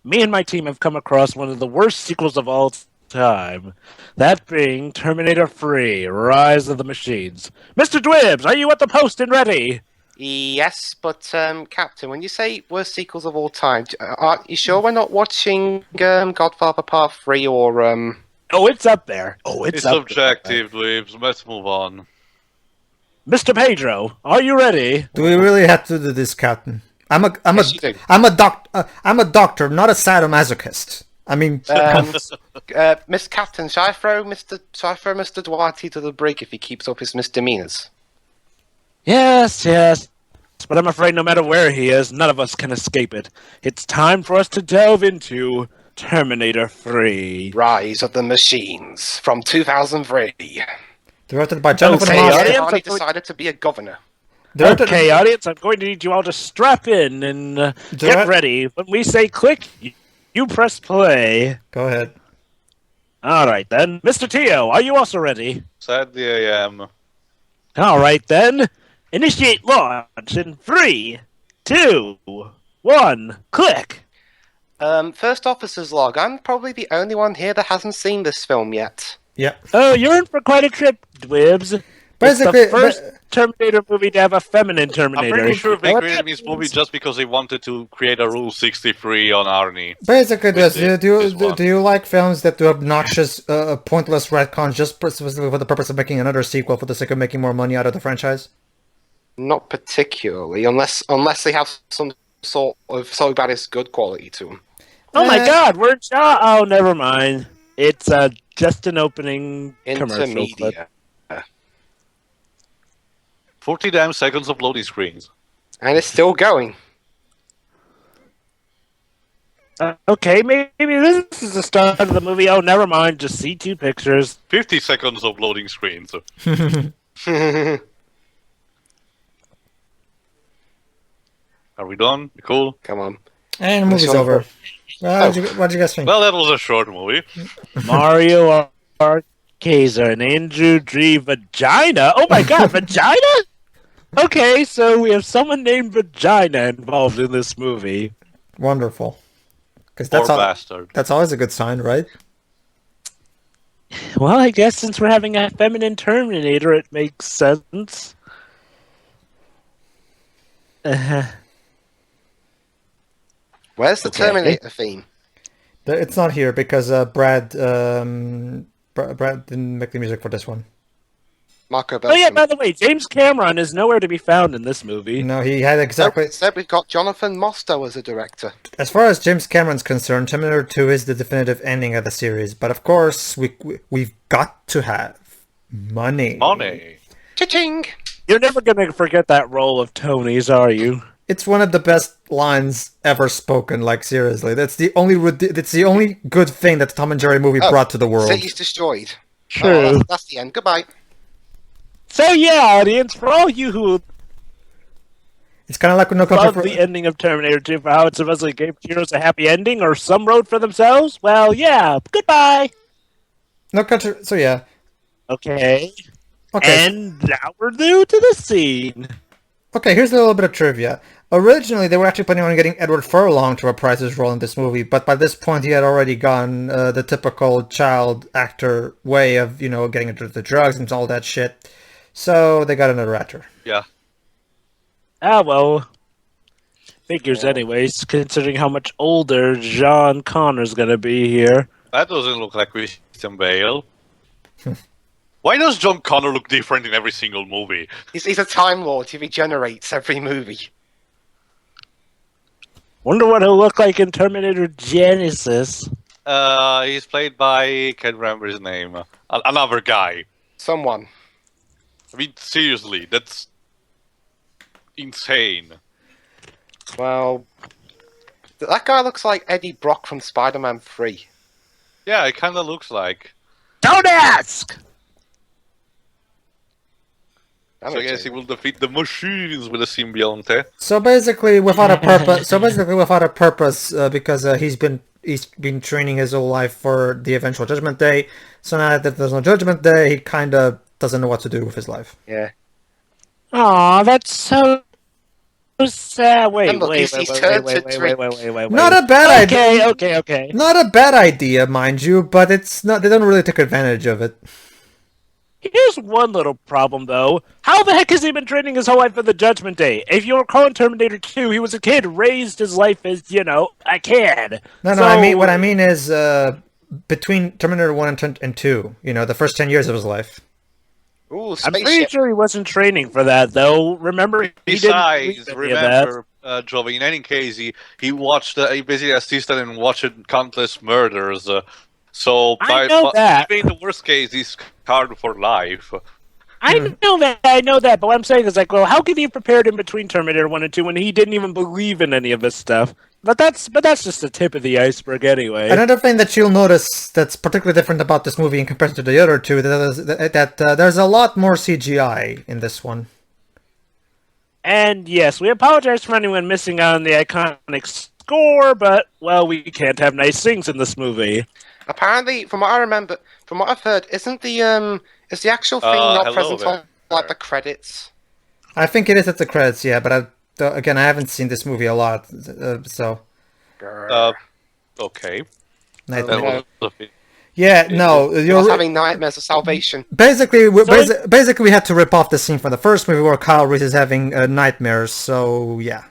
me and my team have come across one of the worst sequels of all time. That being Terminator 3, Rise of the Machines. Mr. Dwibbs, are you at the post and ready? Yes, but Captain, when you say worst sequels of all time, are you sure we're not watching Godfather Part 3 or Oh, it's up there. Oh, It's up subjective, Dweebs. Let's move on. Mr. Pedro, are you ready? Do we really have to do this, Captain? Yes, you do. I'm a doctor, not a sadomasochist. I mean, Miss Captain, shall I throw Mr. Duarte to the brig if he keeps up his misdemeanors? Yes, yes. But I'm afraid no matter where he is, none of us can escape it. It's time for us to delve into Terminator 3. Rise of the Machines from 2003. directed by Jonathan Okay, Moss. audience, Hardy decided to be a governor. Directed, Okay, audience, I'm going to need you all to strap in and get ready. When we say click, you press play. Go ahead. All right, then. Mr. Tio, are you also ready? Sadly, I am. All right, then. Initiate launch in 3, 2, 1, click. First officer's log. I'm probably the only one here that hasn't seen this film yet. Yeah. Oh, you're in for quite a trip, Dwibbs. Basically, It's the first Terminator movie to have a feminine Terminator. I'm pretty sure they Now, created this movie just because they wanted to create a Rule 63 on Arnie. Basically, With do you like films that do obnoxious, pointless retcons just specifically for the purpose of making another sequel for the sake of making more money out of the franchise? Not particularly, unless they have some sort of so bad it's good quality to them. Oh my God, we're in shot. Oh, never mind. It's just an opening commercial clip. Intermedia. 40 damn seconds of loading screens. And it's still going. Okay, maybe this is the start of the movie. Oh, never mind. Just see two pictures. 50 seconds of loading screens. Are we done? Cool. Come on. And the movie's over. What did you guys think? Well, that was a short movie. Mario Arcaza and Andrew G. Vagina. Oh my God, Vagina? Okay, so we have someone named Vagina involved in this movie. Wonderful. Because Poor bastard. that's always a good sign, right? Well, I guess since we're having a feminine Terminator, it makes sense. Where's the Terminator theme? It's not here because Brad didn't make the music for this one. Marco Oh yeah, Beltrame. by the way, James Cameron is nowhere to be found in this movie. No, he had exactly... Instead, we've got Jonathan Mostow as a director. As far as James Cameron's concerned, Terminator 2 is the definitive ending of the series. But of course, we've got to have money. Money. Cha-ching! You're never gonna forget that role of Tony's, are you? It's one of the best lines ever spoken. Like seriously, that's the only good thing that the Tom and Jerry movie brought to the world. City's destroyed. True. Oh, that's the end. Goodbye. So yeah, audience, for all you who It's kind of like when No love Country the ending of Terminator 2 for how it supposedly gave heroes a happy ending or some road for themselves, well, yeah, goodbye. No Country. So yeah. Okay. Okay. And now we're new to the scene. Okay, here's a little bit of trivia. Originally, they were actually planning on getting Edward Furlong to reprise his role in this movie, but by this point, he had already gone the typical child actor way of, getting into the drugs and all that shit. So they got another actor. Yeah. Ah, well. Figures anyways, considering how much older John Connor's gonna be here. That doesn't look like Christian Bale. Why does John Connor look different in every single movie? He's a Time Lord. He regenerates every movie. Wonder what he'll look like in Terminator Genesis. He's played by... Can't remember his name. Another guy. Someone. I mean, seriously, that's... insane. Well, that guy looks like Eddie Brock from Spider-Man 3. Yeah, it kinda looks like. Don't ask! So I guess he will defeat the machines with a symbionte. So basically, without a purpose. Because he's been training his whole life for the eventual Judgment Day. So now that there's no Judgment Day, he kind of doesn't know what to do with his life. Yeah. Aw, that's so sad. Wait, And look, wait, he's wait, wait, turned wait, to wait, drink. wait, wait, wait, wait, wait. Not a bad idea. Okay. Not a bad idea, mind you, but it's not. They don't really take advantage of it. Here's one little problem, though. How the heck has he been training his whole life for the Judgment Day? If you recall in Terminator 2, he was a kid, raised his life as, a kid. No, So- I mean what I mean is between Terminator 1 and 2, the first 10 years of his life. Ooh, I'm pretty spaceship. sure he wasn't training for that, though. Remember, he Besides, didn't believe any of that. remember, Joey, in any case, he watched, he basically assisted in watching countless murders. So, I know that. even in the worst case, he's scarred for life. I know that, but what I'm saying is well, how could he have prepared in between Terminator 1 and 2 when he didn't even believe in any of this stuff? But that's just the tip of the iceberg anyway. Another thing that you'll notice that's particularly different about this movie in comparison to the other two, that there's a lot more CGI in this one. And yes, we apologize for anyone missing out on the iconic score, but, well, we can't have nice things in this movie. Apparently, from what I remember, from what I've heard, isn't the actual thing not hello present on there. the credits? I think it is at the credits, yeah, but again, I haven't seen this movie a lot, so... Okay. Nightmare. no. Yeah, no, I was having nightmares of salvation. basically, we had to rip off the scene from the first movie where Kyle Reese is having nightmares, so yeah.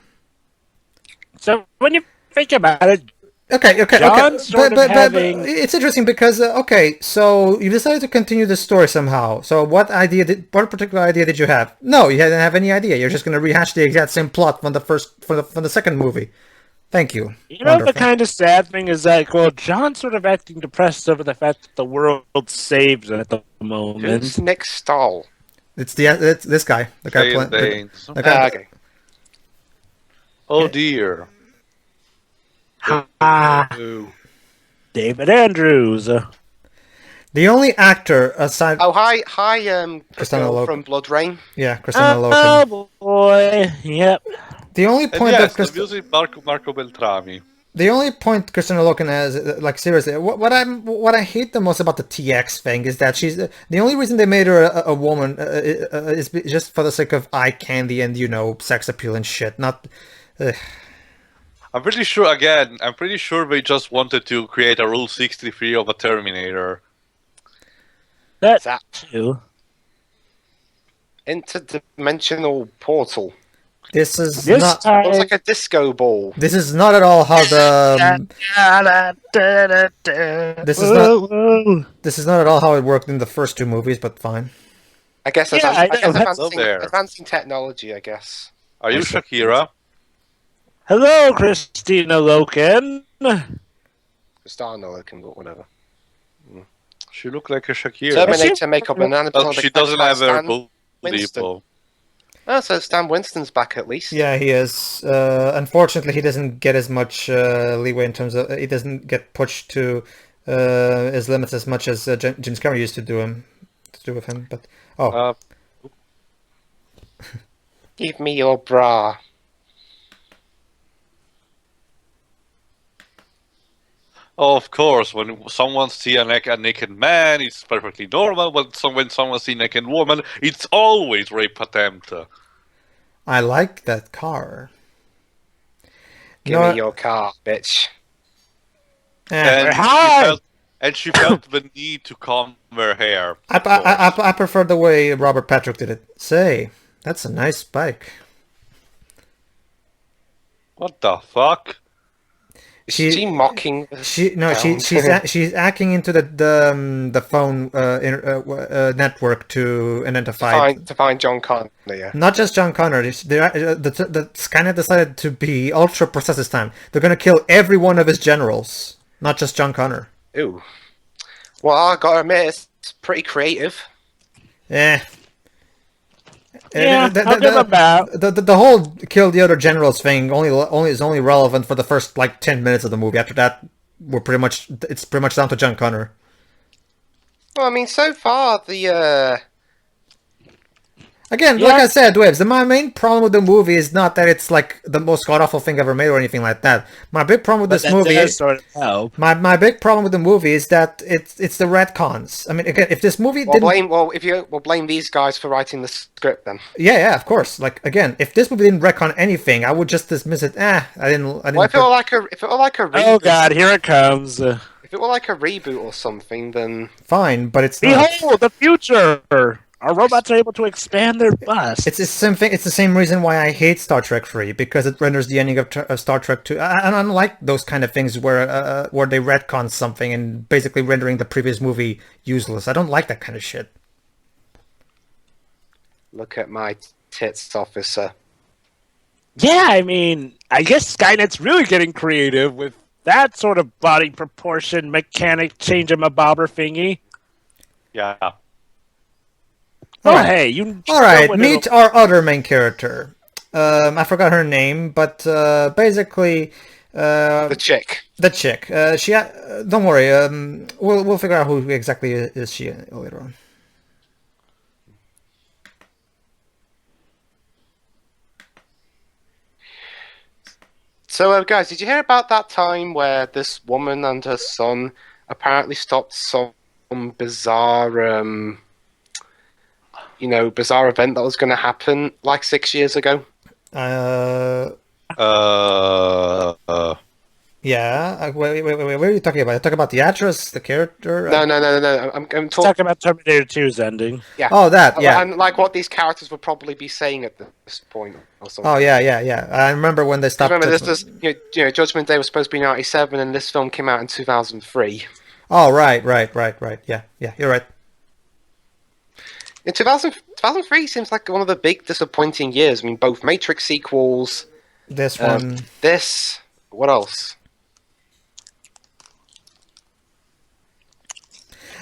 So, when you think about it, Okay. John's sort of But having- it's interesting because so you decided to continue the story somehow. So what particular idea did you have? No, you didn't have any idea. You're just going to rehash the exact same plot from the second movie. Thank you. You know, Wonderful. the kind of sad thing is John's sort of acting depressed over the fact that the world saves at the moment. Who's Nick Stahl? It's this guy, the guy playing. The guy, Okay. Oh dear. Ah, David Andrews. the only actor aside, Oh, hi, Kristanna girl Loken. from Blood Rain. yeah, Kristanna Loken. Oh boy, yep. The only And point yes, that the music Marco Beltrami. The only point Kristanna Loken has, seriously, what I hate the most about the TX thing is that she's the only reason they made her a woman is just for the sake of eye candy and sex appeal and shit. Not. I'm pretty sure they just wanted to create a Rule 63 of a Terminator. That That too. interdimensional portal. This is This not. time, Looks like a disco ball. This is not at all how the. This is not. This is not at all how it worked in the first two movies, but fine. I guess, Yeah, I know, that's advancing technology, I guess. Are you Shakira? Hello, Christina Loken. Star no looking, but whatever. She looked like a Shakira. Terminator makeup and But she doesn't have her booty. Winston. Oh, so Stan Winston's back at least. Yeah, he is. Unfortunately, he doesn't get as much leeway in terms of he doesn't get pushed to his limits as much as James Cameron used to do with him. But Give me your bra. Of course, when someone sees a naked man, it's perfectly normal. But when someone sees a naked woman, it's always rape attempt. I like that car. Give me your car, bitch. And she felt the need to comb her hair. I prefer the way Robert Patrick did it. Say, that's a nice bike. What the fuck? Is she mocking? She's hacking into the phone network to identify to find John Connor. Yeah. not just John Connor. The Skynet decided to be ultra precise this time. They're gonna kill every one of his generals, not just John Connor. Ooh. Well, I gotta admit, it's pretty creative. Yeah. Yeah, I'll give him that. The whole kill the other generals thing is only relevant for the first 10 minutes of the movie. After that, it's pretty much down to John Connor. Well, I mean, so far the Again, like I said, Waves, my main problem with the movie is not that it's like the most god-awful thing ever made or anything like that. My big problem with this movie does sort of help. my big problem with the movie is that it's the retcons. I mean, again, if this movie didn't... We'll blame these guys for writing the script then. Yeah, of course. Like, again, if this movie didn't retcon anything, I would just dismiss it. I didn't... Well, if it were like a reboot, Oh god, here it comes. if it were like a reboot or something, then Fine, but it's not. Behold, the future! Our robots are able to expand their bust. It's the same thing. It's the same reason why I hate Star Trek 3, because it renders the ending of Star Trek 2. And I don't like those kind of things where they retcon something and basically rendering the previous movie useless. I don't like that kind of shit. look at my tits, officer. Yeah, I mean, I guess Skynet's really getting creative with that sort of body proportion mechanic change-em-a-bobber thingy. Yeah. Oh, Alright. hey, you... Alright, meet our other main character. I forgot her name, but basically... The chick. The chick. Don't worry, we'll figure out who exactly is she later on. So, guys, did you hear about that time where this woman and her son apparently stopped some bizarre, bizarre event that was going to happen like 6 years ago? Yeah. Wait. What are you talking about? You talking about the actress, the character? No. I'm talking. Talking about Terminator 2's ending. Yeah. Oh, that. Yeah. And like what these characters would probably be saying at this point or something. Oh, yeah. I remember when they stopped. Remember, Judgment Day was supposed to be '97, and this film came out in 2003. Oh, right. Yeah, you're right. In 2003 seems like one of the big disappointing years. I mean, both Matrix sequels. This one. What else?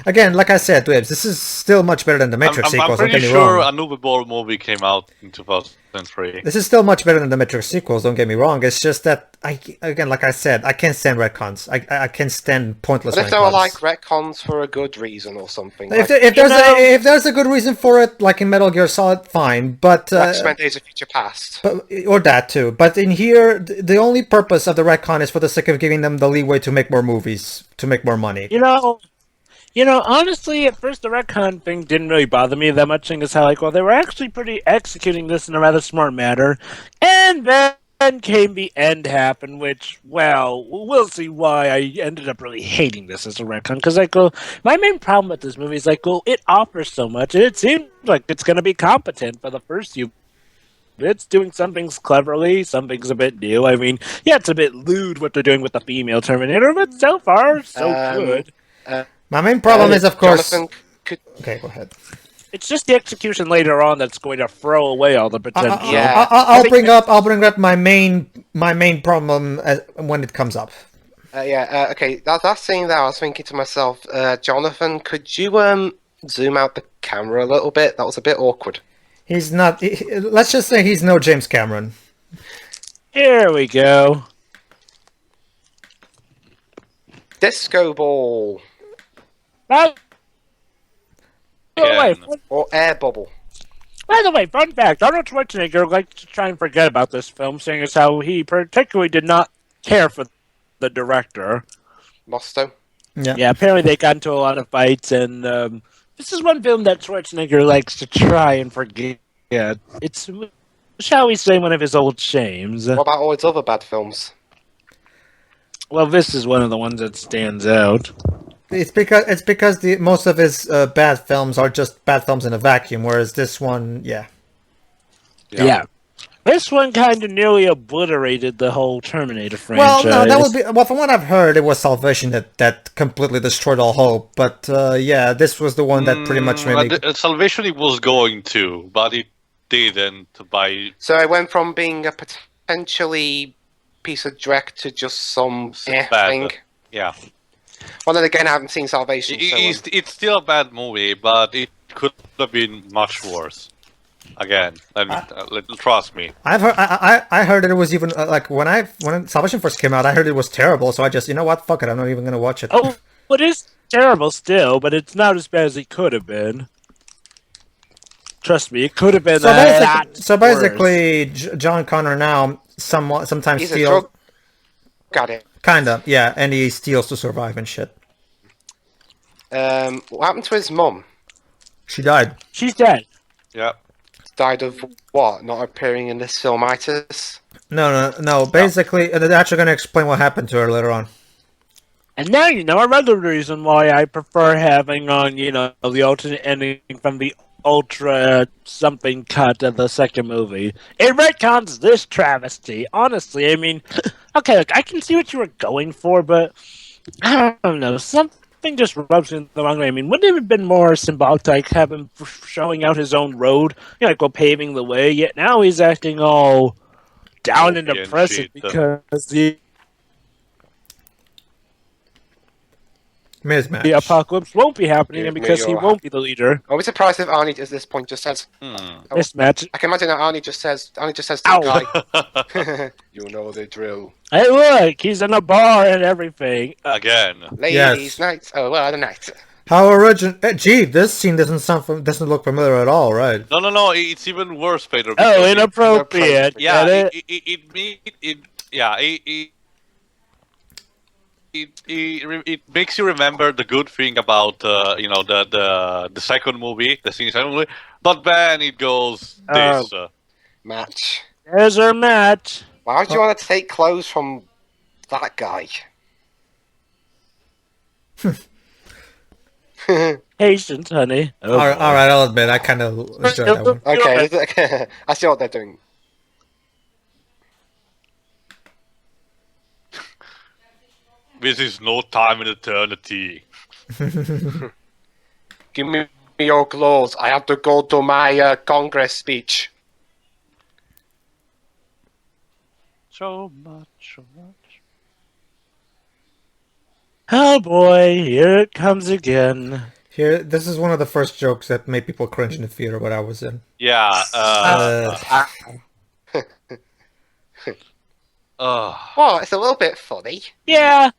Again, like I said, Wibbs, this is still much better than the Matrix sequels. I'm pretty don't get me sure wrong. a Nubibor movie came out in 2003. This is still much better than the Matrix sequels. Don't get me wrong. It's just that like I said, I can't stand retcons. I can't stand pointless But if retcons. they were like retcons for a good reason or something, If there's a good reason for it, like in Metal Gear Solid, fine. But X-Men Days of Future Past. or that too. But in here, the only purpose of the retcon is for the sake of giving them the leeway to make more movies, to make more money. You know, honestly, at first the retcon thing didn't really bother me that much, seeing as how, like, well, they were actually pretty executing this in a rather smart manner. And then came the end happen, which, well, we'll see why I ended up really hating this as a retcon. Because, like, well, my main problem with this movie is, like, well, it offers so much, and it seems like it's going to be competent for the first few. It's doing some things cleverly, some things a bit new. I mean, yeah, it's a bit lewd what they're doing with the female Terminator, but so far, so good. My main problem is, of course... Okay, go ahead. It's just the execution later on that's going to throw away all the potential. I'll bring up my main problem when it comes up. Okay. That scene there, I was thinking to myself, Jonathan, could you zoom out the camera a little bit? That was a bit awkward. He's not. Let's just say he's no James Cameron. Here we go. Disco ball. Or air bubble. By the way, fun fact, Arnold Schwarzenegger likes to try and forget about this film, seeing as how he particularly did not care for the director. Mosto? Yeah, apparently they got into a lot of fights, and this is one film that Schwarzenegger likes to try and forget. It's, shall we say, one of his old shames. What about all his other bad films? Well, this is one of the ones that stands out. It's because most of his bad films are just bad films in a vacuum, whereas this one, yeah. This one kind of nearly obliterated the whole Terminator franchise. Well, no, that would be from what I've heard, it was Salvation that completely destroyed all hope. But yeah, this was the one that pretty much made me... Salvation it was going to, but it didn't. So it went from being a potentially piece of dreck to just some thing. Yeah. Well, then again, I haven't seen Salvation. It's still a bad movie, but it could have been much worse. Again, trust me. I heard that it was even like when Salvation first came out, I heard it was terrible. So I just, you know what, fuck it, I'm not even gonna watch it. Oh, it is terrible still, but it's not as bad as it could have been. Trust me, it could have been So a basically, lot so worse. basically, John Connor now sometimes He's a steals. drug addict. Kinda, yeah, and he steals to survive and shit. What happened to his mum? She died. She's dead. Yeah. Died of what? Not appearing in this filmitis? No. Basically, they're actually going to explain what happened to her later on. And now you know another reason why I prefer having on, the alternate ending from the ultra something cut of the second movie. It retcons this travesty. Honestly, I mean, okay, look, I can see what you were going for, but I don't know, something just rubs me the wrong way. I mean, wouldn't it have been more symbolic to like have him showing out his own road, paving the way? Yet now he's acting all down and Dopey and depressed shit. because the Mismatch. apocalypse won't be happening, Give and me because he your- won't be the leader. I'll be surprised if Arnie at this point just says, Mismatch. I can imagine that Arnie just says to the Ow. guy, you know the drill. Hey, look, he's in a bar and everything. Again. Ladies' Yes. night. Oh, well, the night. How original? Gee, this scene doesn't look familiar at all, right? No, it's even worse, Pedro. Oh, because inappropriate. Yeah, Get it? it makes you remember the good thing about the second movie, the second movie, but then it goes this. Match. There's our match. Why would you want to take clothes from that guy? Patience, honey. Oh, all right, I'll admit, I kind of enjoyed that one. Okay, I see what they're doing. This is no time in eternity. Give me your clothes. I have to go to my Congress speech. So much. Oh boy, here it comes again. Here, this is one of the first jokes that made people cringe in the theater when I was in. Yeah. Well, it's a little bit funny. Yeah,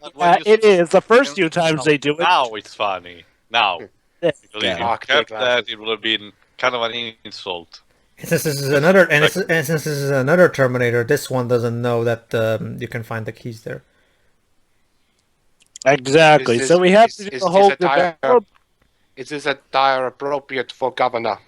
but when you it is. The first few times they do it. Now it's funny. Now. Because if Yeah. you Mark kept big that, it would have been kind of an insult. And since this is another, and since this is another Terminator, this one doesn't know that you can find the keys there. Exactly. Is So we have to do is the whole this a dire appropriate for governor?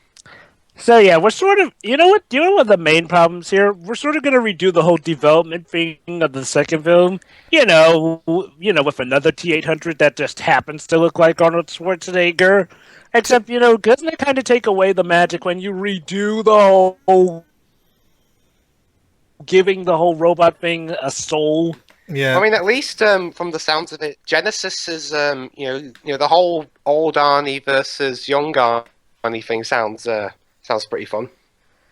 So yeah, we're sort of, you know what? Do you know one of the main problems here? We're sort of going to redo the whole development thing of the second film. With another T-800 that just happens to look like Arnold Schwarzenegger. Except, doesn't it kind of take away the magic when you redo the whole giving the whole robot thing a soul? Yeah. I mean, at least from the sounds of it, Genesis is the whole old Arnie versus young Arnie thing sounds pretty fun.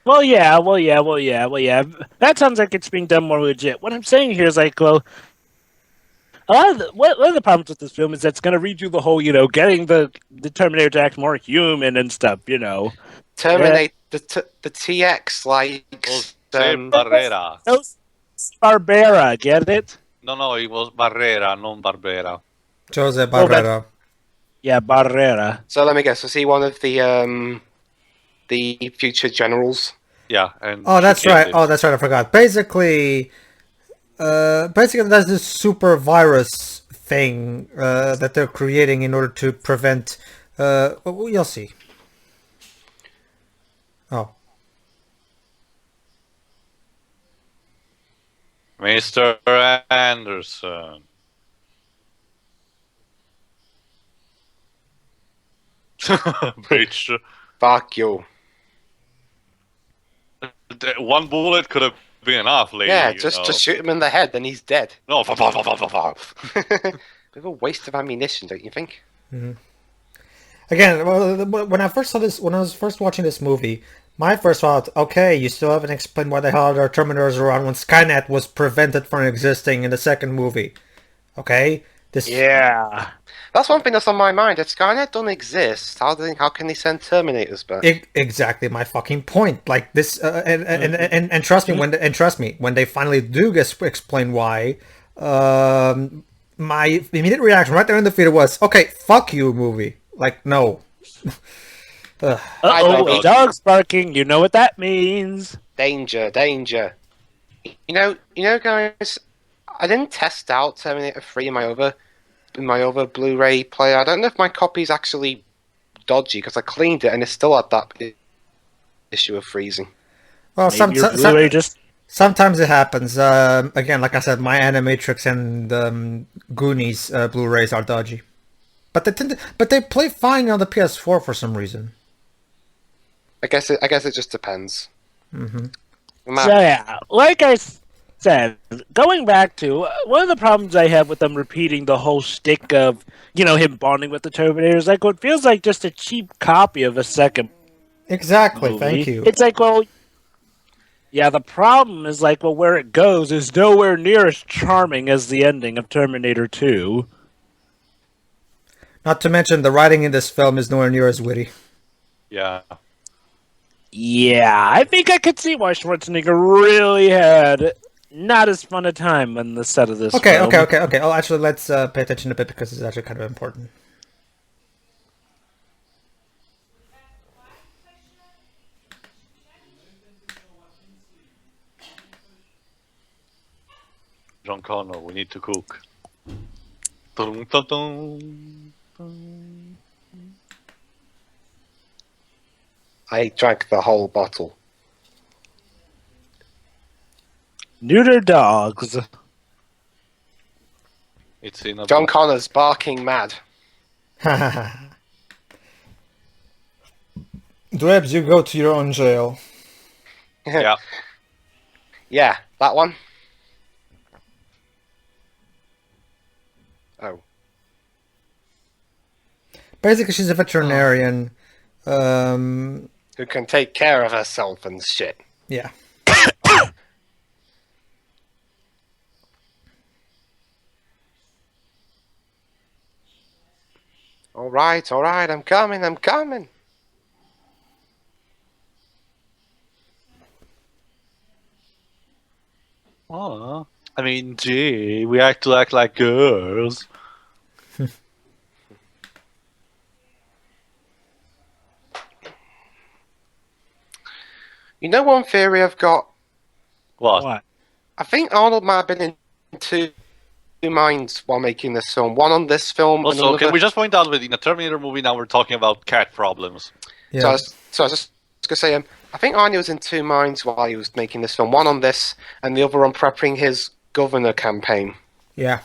Well, yeah. That sounds like it's being done more legit. What I'm saying here is like, well, one of the problems with this film is that it's going to redo the whole, getting the Terminator to act more human and stuff, Terminate the TX Jose like Barrera. Those Barbera, get it? No, it was Barrera, non Barbera. Jose Barrera. Yeah, Barrera. So let me guess. Was he one of the future generals? Yeah, and Oh, that's she killed right. him. Oh, that's right. I forgot. Basically, that's this super virus thing that they're creating in order to prevent. You'll see. Oh, Mr. Anderson. Bitch. Fuck you. One bullet could have been enough, lady. Yeah, you just know. to shoot him in the head, then he's dead. No, Bit of a waste of ammunition, don't you think? again, when I was first watching this movie, my first thought, okay, you still haven't explained why the hell there are Terminators around when Skynet was prevented from existing in the second movie. Okay, this. Yeah. That's one thing that's on my mind. If Skynet don't exist, how can they send Terminators back? Exactly my fucking point. Like this, and trust me, when they finally do explain why, my immediate reaction right there in the theater was, okay, fuck you, movie. Like, no. Ugh. Uh-oh, Bobby. a dog's barking. You know what that means. Danger, danger. You know, guys. I didn't test out Terminator 3 in my other Blu-ray player. I don't know if my copy's actually dodgy because I cleaned it and it still had that issue of freezing. Well, Maybe your Blu-ray just... sometimes it happens. Again, like I said, my Animatrix and Goonies Blu-rays are dodgy, but they play fine on the PS4 for some reason. I guess it just depends. Mm-hmm. So yeah, like I said, going back to one of the problems I have with them repeating the whole shtick of, you know, him bonding with the Terminator is like what feels like just a cheap copy of a second Exactly. movie. Thank you. It's like, well, yeah, the problem is like, well, where it goes is nowhere near as charming as the ending of Terminator 2. Not to mention the writing in this film is nowhere near as witty. Yeah. Yeah, I think I could see why Schwarzenegger really had not as fun a time on the set of this film. Okay. Oh, actually, let's pay attention a bit because it's actually kind of important. John Connor, we need to cook. Dun, dun, dun, dun. I drank the whole bottle. Neuter dogs. It's in a John Connor's barking mad. Drebs, you go to your own jail. Yeah. Yeah, that one. Oh. Basically, she's a veterinarian. Who can take care of herself and shit. Yeah. Alright, I'm coming. Aw. I mean, gee, we have to act like girls. You know one theory I've got? What? What? I think Arnold might have been in two minds while making this film. One on this film and Also, another... can we just point out that in a Terminator movie now we're talking about cat problems? Yeah. So I was just going to say, I think Arnie was in two minds while he was making this film. One on this and the other on prepping his governor campaign. Yeah.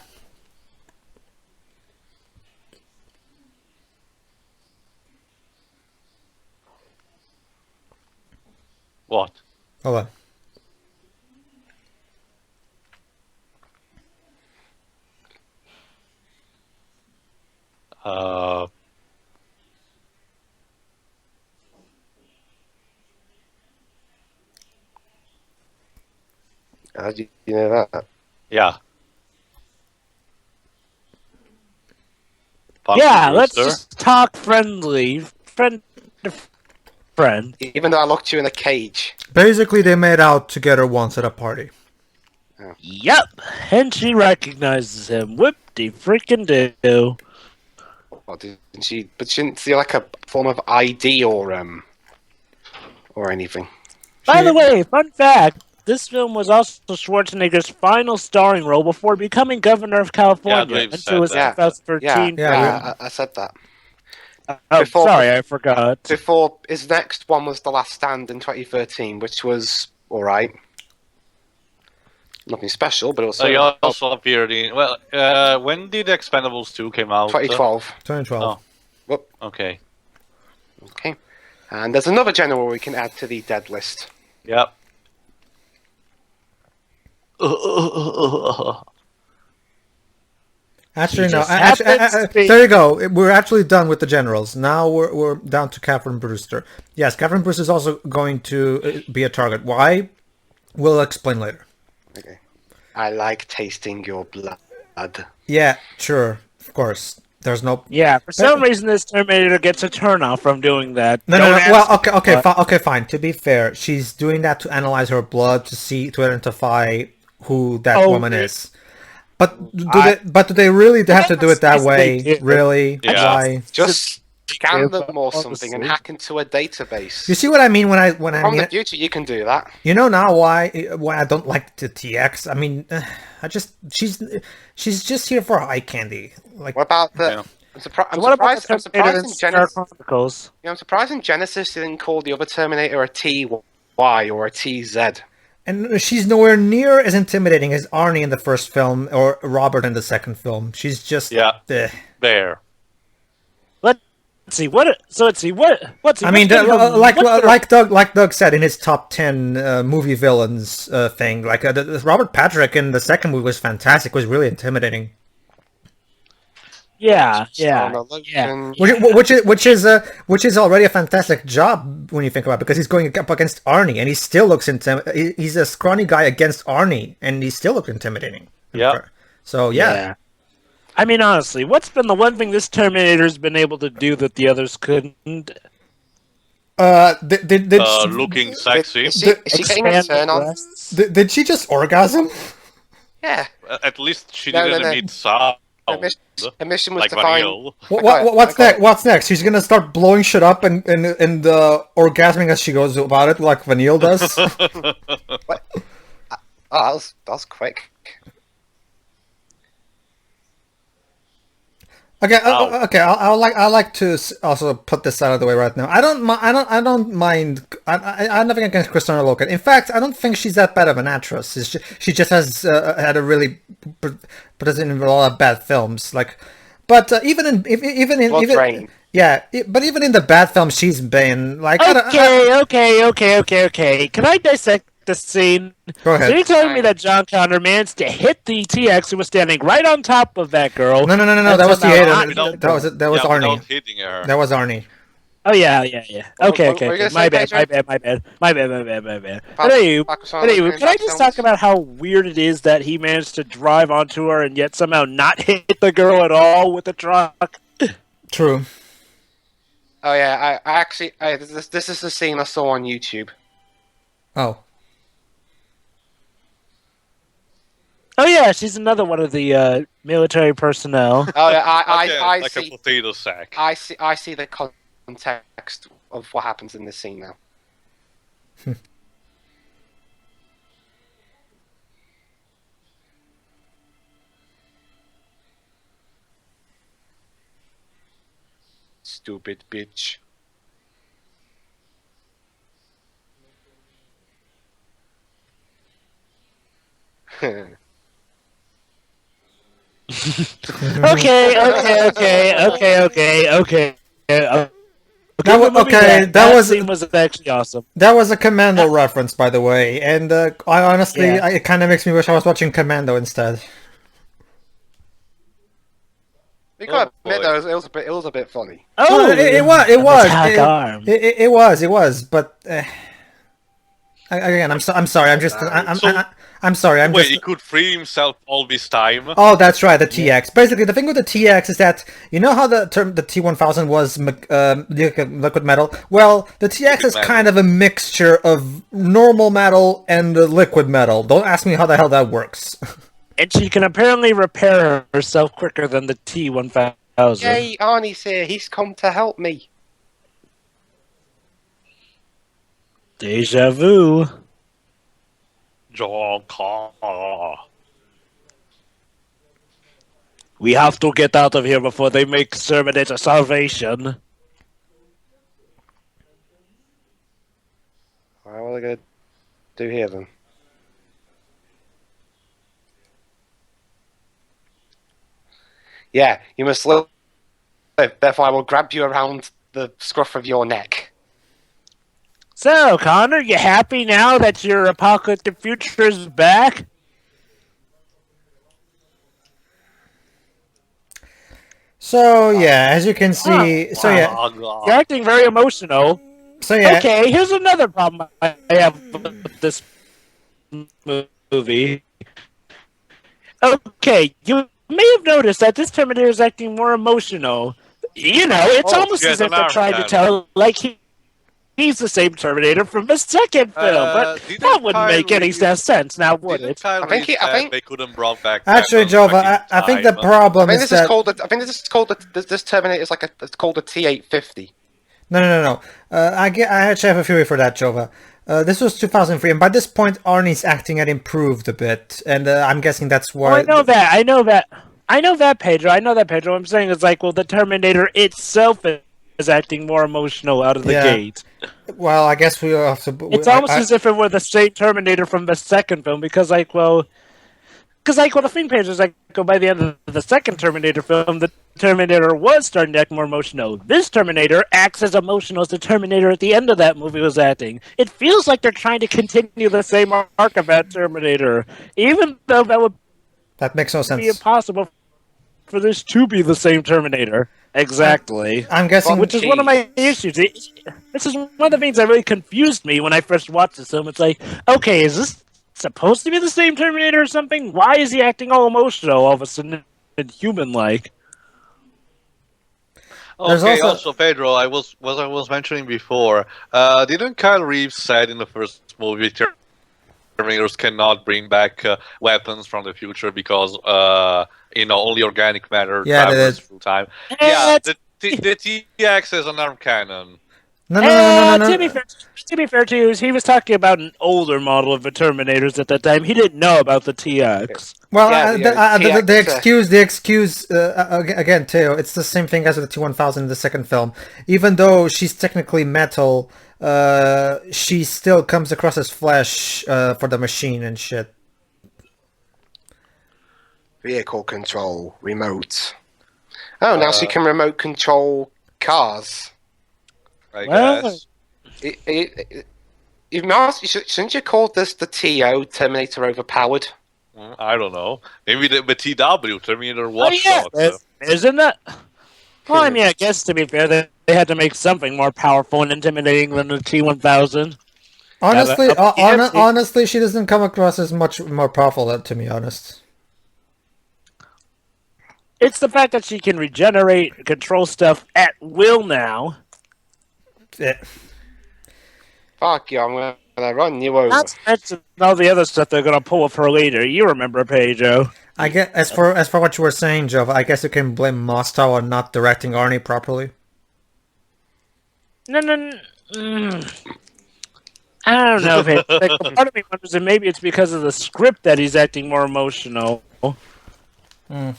What? Hold on. Uh, How do you know that? yeah. Yeah, let's Rooster. just talk friendly. Friend to friend. Even though I locked you in a cage. Basically, they made out together once at a party. Yep, and she recognizes him. Whoop-de freaking do. Well, didn't she? But she didn't see like a form of ID or anything. By the way, fun fact, this film was also Schwarzenegger's final starring role before becoming governor of California. Dave and said it was that. 2013. Yeah. I said that. Oh, Before- sorry, I forgot. Before his next one was The Last Stand in 2013, which was alright. Nothing special, but it was He also appeared in. Well, when did Expendables 2 came out? 2012. 2012. Whoop. Okay. Okay. And there's another general we can add to the dead list. Yep. Actually, He no. just happens to be- There you go. We're actually done with the generals. Now we're down to Catherine Brewster. Yes, Catherine Brewster is also going to be a target. Why? We'll explain later. Okay. I like tasting your blood. Yeah, sure. Of course. There's no... Yeah, for some reason this Terminator gets a turnoff from doing that. No. Don't ask Well, okay, what- okay, fine. To be fair, she's doing that to analyze her blood to identify who that woman really? is. But do they really have to do it that Yes, way? they do. Really? Yeah. Why? Just scan them or something and hack into a database. You see what I mean when I From mean the future, you can do that. You know now why I don't like the TX. I mean, she's just here for eye candy. Like, What about the? Yeah. I'm Terminator surprised in Star Genesis. Chronicles? I'm surprised in Genesis they didn't call the other Terminator a TY or a TZ. and she's nowhere near as intimidating as Arnie in the first film or Robert in the second film. She's just There. Let's see what. So let's see what. What's. I mean, what's like Doug said in his top 10 movie villains thing, like Robert Patrick in the second movie was fantastic. Was really intimidating. Yeah. Which is already a fantastic job when you think about it, because he's going up against Arnie and he still looks he's a scrawny guy against Arnie and he still looks intimidating. Yeah. So yeah. I mean, honestly, what's been the one thing this Terminator's been able to do that the others couldn't? Looking sexy. Is she getting a turn on? Did she just orgasm? Yeah. At least she No, didn't no, no. emit sound. Her mission was Like to find. Vanille. What's next? What's next? She's gonna start blowing shit up and orgasming as she goes about it, like Vanille does. What? Oh, that was quick. Okay, okay. I like to also put this out of the way right now. I don't mind. I have nothing against Christina Loken. In fact, I don't think she's that bad of an actress. She just has had a really presented in a lot of bad films. Like, but even in but even in the bad films she's been like. Okay. Can I dissect the scene? Go ahead. So you're telling me that John Connor managed to hit the TX who was standing right on top of that girl? No. That was the somehow hater. That was Arnie. Without hitting her. That was Arnie. Oh yeah. Okay. What were you gonna My say, bad. Pedro? My bad. But anyway, can I just talk about how weird it is that he managed to drive onto her and yet somehow not hit the girl at all with the truck? True. Oh yeah, I actually this is the scene I saw on YouTube. Oh. Oh yeah, she's another one of the military personnel. Oh yeah, I like see. a potato sack. I see the context of what happens in this scene now. Stupid bitch. Okay. That scene was actually awesome. That was a Commando reference, by the way, and I honestly, it kind of makes me wish I was watching Commando instead. You gotta admit though, it was a bit funny. Oh, it was, but again, I'm sorry. I'm sorry. Wait, he could free himself all this time? Oh, that's right, the TX. Basically, the thing with the TX is that, you know how the T1000 was liquid metal? Well, the TX is kind of a mixture of normal metal and liquid metal. Don't ask me how the hell that works. And she can apparently repair herself quicker than the T1000. Yay, Arnie's here. He's come to help me. Deja vu. John Connor. We have to get out of here before they make Terminator Salvation. Alright, what are they gonna do here then? Yeah, you must live. Therefore, I will grab you around the scruff of your neck. So, Connor, you happy now that your apocalyptic future is back? So yeah, as you can see, You're acting very emotional. So yeah. Okay, here's another problem I have with this movie. Okay, you may have noticed that this Terminator is acting more emotional. You know, it's almost as if they're trying to tell, like, he's the same Terminator from the second film, but didn't that wouldn't Kyle make any Reese- sense now, would Didn't it? Kyle I think Reese I said think- they couldn't brought back Actually, weapons Jova, back in I think the time? problem I think is this is that called. I think this is called. This Terminator is it's called the T850. no. I actually have a theory for that, Jova. This was 2003, and by this point, Arnie's acting had improved a bit, and I'm guessing that's Oh, why. I know that. I know that, Pedro. What I'm saying is like, well, the Terminator itself is acting more emotional out of the Yeah. gate. Well, I guess we have to. It's almost as if it were the same Terminator from the second film, because the thing, Pedro, is like, by the end of the second Terminator film, the Terminator was starting to act more emotional. This Terminator acts as emotional as the Terminator at the end of that movie was acting. It feels like they're trying to continue the same arc of that Terminator, even though that would That makes no be sense. impossible for this to be the same Terminator. Exactly. I'm guessing. Which is one of my issues. This is one of the things that really confused me when I first watched this film. It's like, okay, is this supposed to be the same Terminator or something? Why is he acting all emotional all of a sudden and human-like? There's Okay, also- also Pedro, I was mentioning before, didn't Kyle Reeves said in the first movie Terminators cannot bring back weapons from the future because only organic matter Yeah, they travels did. through time. Yeah, That's- the TX is an arm cannon. No. To be fair to you, he was talking about an older model of the Terminators at that time. He didn't know about the TX. Well, Yeah, the excuse again, Teo. It's the same thing as with the T-1000 in the second film. Even though she's technically metal, she still comes across as flesh for the machine and shit. Vehicle control remote. Oh, now she can remote control cars. I Well, guess. Shouldn't you call this the TO, Terminator Overpowered? I don't know. Maybe the TW Terminator Watch yeah, Dogs. isn't that? Well, I mean, I guess to be fair, they had to make something more powerful and intimidating than the T-1000. Honestly, Yeah, honestly, she doesn't come across as much more powerful, to be honest. It's the fact that she can regenerate, control stuff at will now. Yeah. Fuck you, I'm gonna run you over. Not to mention all the other stuff they're gonna pull with her later. You remember, Pedro? I guess as for what you were saying, Joe, I guess you can blame Mostow on not directing Arnie properly. No. I don't know. Part of me wonders if maybe it's because of the script that he's acting more emotional. Well, It's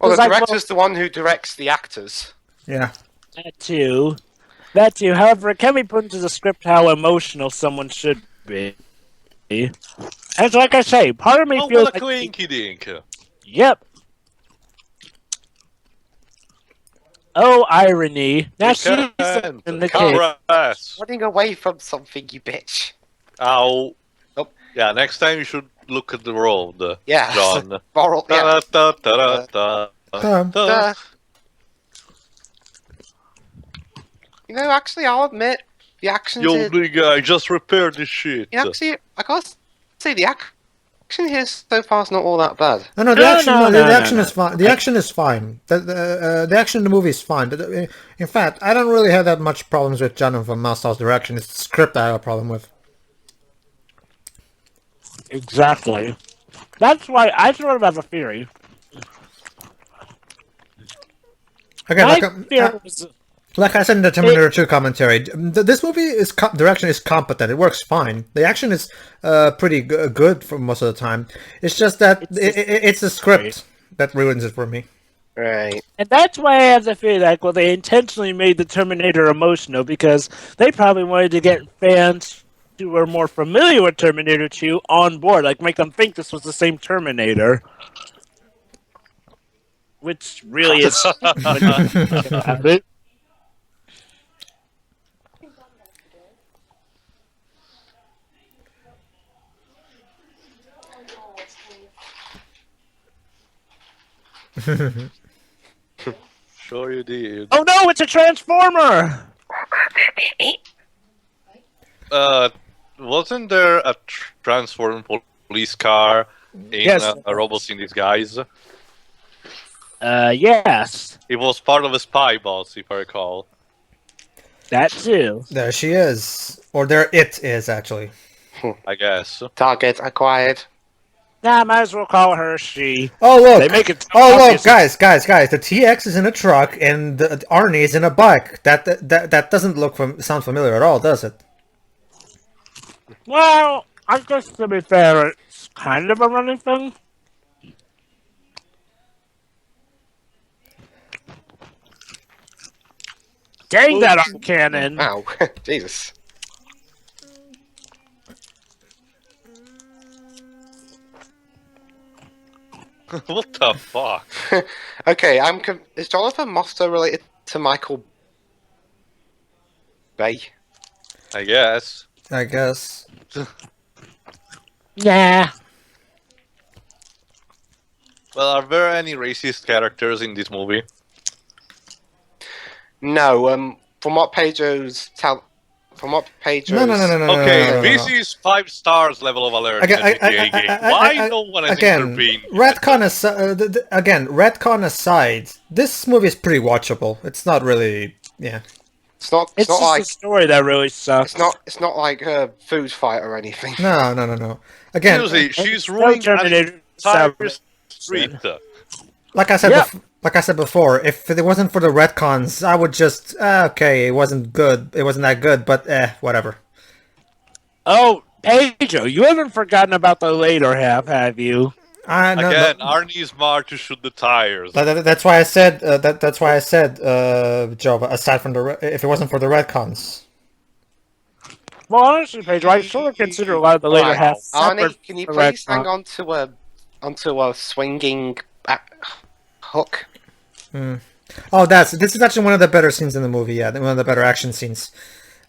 the like, director's the one who directs the actors. Yeah. That too. However, it can be put into the script how emotional someone should be. And like I say, part of me Oh, feels what a like... quinky dink. Yep. Oh, irony. Now she's in the case. Yes. Running away from something, you bitch. Ow. Nope. Yeah, next time you should look at the road, Yeah. John. Moral, yeah. Da. You know, actually, I'll admit, the action Yo, here... nigga, I just repaired this shit. Actually, I gotta say, the action here so far is not all that bad. No, the No, action no. is fine. The action is fine. The action in the movie is fine. In fact, I don't really have that much problems with Jonathan Mostow's direction. It's the script I have a problem with. Exactly. That's why I sort of have a theory. Again, like I said in the Terminator 2 commentary, this movie is direction is competent. It works fine. The action is pretty good for most of the time. It's just that it's the script that ruins it for me. Right. And that's why I have the feeling that, well, they intentionally made the Terminator emotional because they probably wanted to get fans who were more familiar with Terminator 2 on board, like make them think this was the same Terminator. Which really is... Sure you did. Oh no, it's a Transformer! Wasn't there a transform police car in Yes. a Robots in Disguise? Yes. It was part of a spy boss, if I recall. That too. There she is. Or there it is, actually. I guess. Target acquired. Nah, might as well call her she. Oh, look! They make it so Oh, look, obvious guys! The TX is in a truck and the Arnie is in a bike. That doesn't sound familiar at all, does it? Well, I guess to be fair, it's kind of a running thing. Dang that arm cannon! Ow. Jesus. What the fuck? Okay, is Jonathan Moster related to Michael Bay? I guess. I guess. Yeah. Well, are there any racist characters in this movie? No, from what Pedro's No. Okay, this is 5 stars level of alert in a GTA game. Why no one has intervened? Retcon aside, this movie is pretty watchable. It's not really, yeah. It's not It's just like a story that really sucks. it's not like a food fight or anything. No. Again, Seriously, she's No ruining an Terminator entire 7. street. like I said, Yeah. like I said before, if it wasn't for the retcons, I would just okay, it wasn't good. It wasn't that good, but whatever. Oh, Pedro, you haven't forgotten about the later half, have you? Again, Arnie's marked to shoot the tires. That's why I said that's why I said Jova. Aside from if it wasn't for the retcons. Well, honestly, Pedro, I sort of consider a lot of the later Right. half. Arnie, separate can you from please retcon. hang onto a swinging hook? Oh, this is actually one of the better scenes in the movie. Yeah, one of the better action scenes.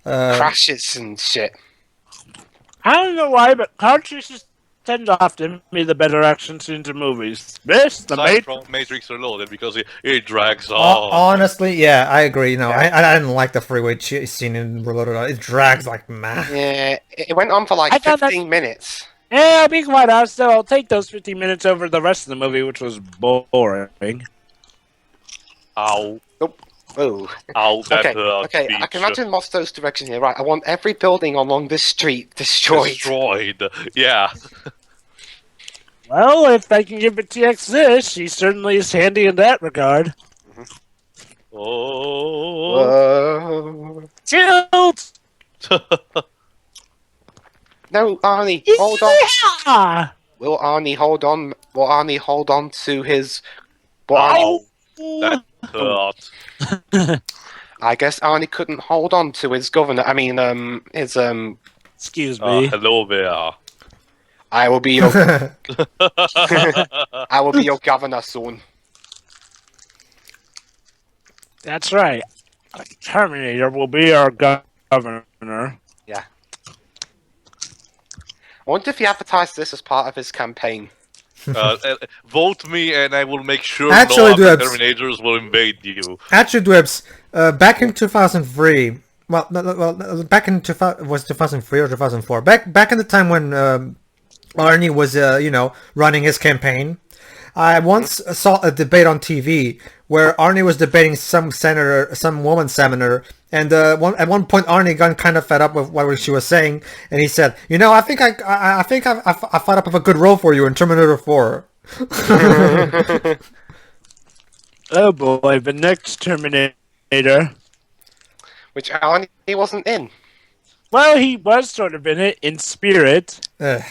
Crashes and shit. I don't know why, but car chases tend to often be the better action scenes in movies. This, the Aside mate. from Matrix Reloaded, because it drags on. Honestly, yeah, I agree. No, I didn't like the freeway scene in Reloaded. It drags like meh. Yeah, it went on for like I thought 15 minutes. Yeah, I'll be quite honest, though. I'll take those 15 minutes over the rest of the movie, which was boring. Ow. Oh. Ow, that Okay, okay. I can imagine Mosto's direction here. Right, I want every building along this street destroyed. Destroyed. Yeah. Well, if I can give TX this, she certainly is handy in that regard. Oh. Whoa. Tilt! No, Arnie, hold on. Yeah! Will Arnie hold on? Will Arnie hold on to his? Ow. That hurt. I guess Arnie couldn't hold on to his governor. I mean, his Excuse me. Hello there. I will be your. I will be your governor soon. That's right. Terminator will be our governor. I wonder if he advertised this as part of his campaign. Vote me and I will make sure Actually, no other Dwebs. Terminators will invade you. Actually, Dwebs, back in 2003. Well, back in 2003 or 2004. Back in the time when Arnie was, running his campaign. I once saw a debate on TV where Arnie was debating some woman senator, and at one point Arnie got kind of fed up with what she was saying, and he said, I think I thought up of a good role for you in Terminator 4. Oh boy, the next Terminator. Which Arnie wasn't in. Well, he was sort of in it, in spirit. And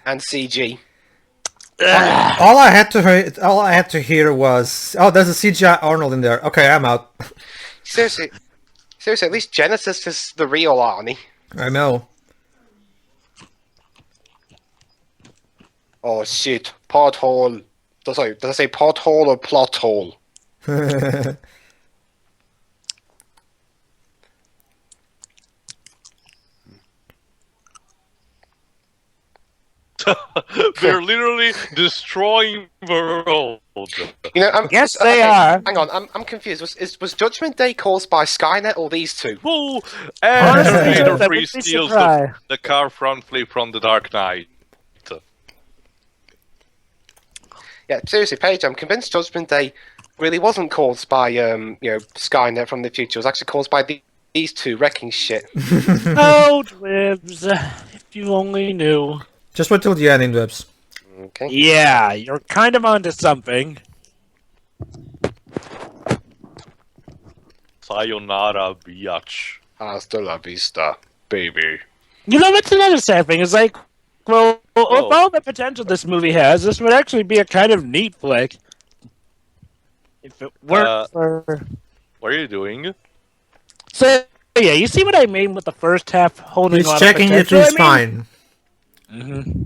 CG. All I had to hear was, "Oh, there's a CGI Arnold in there." Okay, I'm out. Seriously, at least Genesis is the real Arnie. I know. Oh shit, pothole. Sorry, did I say pothole or plot hole? They're literally destroying the world. Yes, they are. Hang on, I'm confused. Was Judgment Day caused by Skynet or these two? Ooh, and Honestly, Terminator that 3 would be steals surprised. the car front flip from the Dark Knight. Yeah, seriously, Paige, I'm convinced Judgment Day really wasn't caused by Skynet from the future. It was actually caused by these two wrecking shit. Oh, Dwibs, if you only knew. Just wait till the ending, Dwibs. Okay. Yeah, you're kind of onto something. Sayonara, biatch. Hasta la vista, baby. You know, that's another sad thing. Is like, well, with all the potential this movie has, this would actually be a kind of neat flick. If it weren't for... What are you doing? So, yeah, you see what I mean with the first half holding He's on checking if he's fine. Mm-hmm.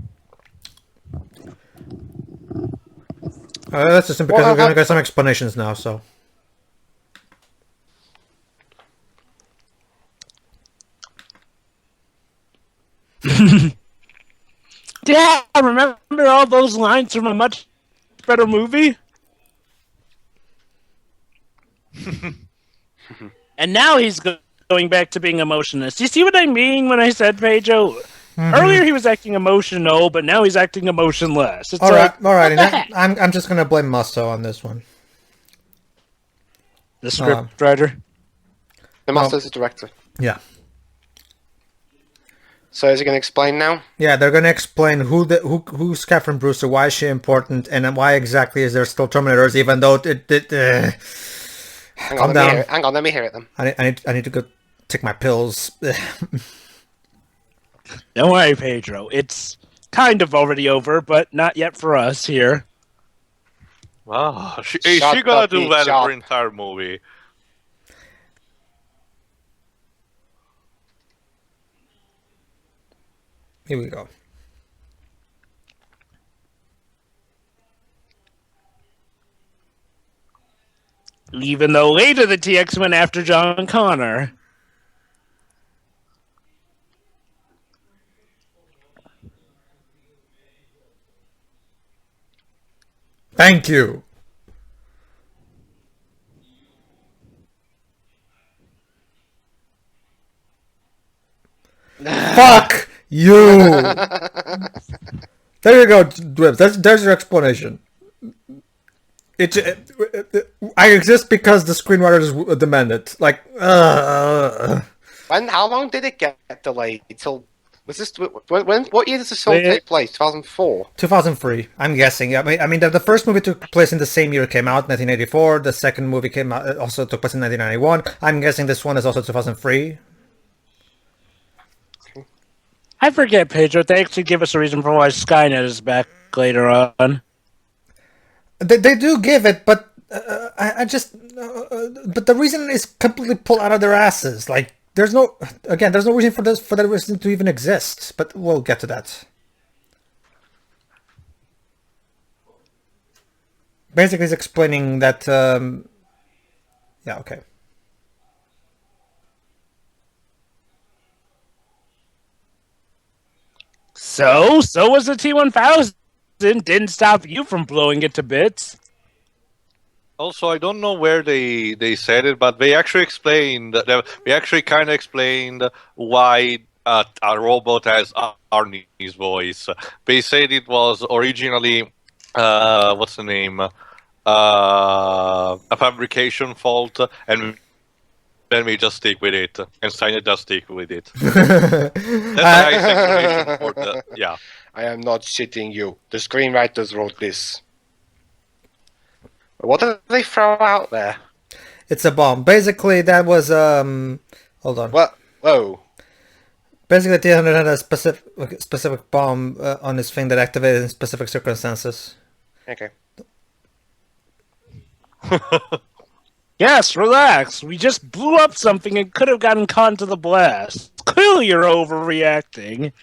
That's just because we're gonna get some explanations now, so. Yeah, remember all those lines from a much better movie? And now he's going back to being emotionless. You see what I mean when I said Pedro? Earlier he was acting emotional, but now he's acting emotionless. It's all right. heck? I'm just gonna blame Musto on this one. The script writer. The master's the director. Yeah. So is he going to explain now? Yeah, they're gonna explain who's Catherine Brewster, why is she important, and why exactly is there still Terminators, even though Hang calm on, down. let me hear it then. I need to go take my pills. Don't worry, Pedro. It's kind of already over, but not yet for us here. Wow, is she Shut gonna up, do bitch, that shut. for entire movie? Here we go. Even though later the TX went after John Connor. Thank you. Fuck you. There you go, Dwibs. There's your explanation. I exist because the screenwriters demand it. Like, How long did it get delayed? Till was this what year does this film take place? 2004. 2003. I'm guessing. I mean, the first movie took place in the same year it came out, 1984. The second movie came out also took place in 1991. I'm guessing this one is also 2003. I forget, Pedro. They actually give us a reason for why Skynet is back later on. They do give it, but I just but the reason is completely pulled out of their asses. Like, there's no reason for that reason to even exist. But we'll get to that. Basically, it's explaining that. Yeah. Okay. So was the T-1000. Didn't stop you from blowing it to bits. Also, I don't know where they said it, but they actually explained. They actually kind of explained why a robot has Arnie's voice. They said it was originally what's the name? A fabrication fault, and then we just stick with it, and Steiner does stick with it. That's a nice explanation for the yeah. I am not shitting you. The screenwriters wrote this. What did they throw out there? It's a bomb. Basically, that was hold on. What? Whoa. Basically, T-100 had a specific bomb on his thing that activated in specific circumstances. Okay. Yes, relax. We just blew up something and could have gotten caught into the blast. Clearly you're overreacting.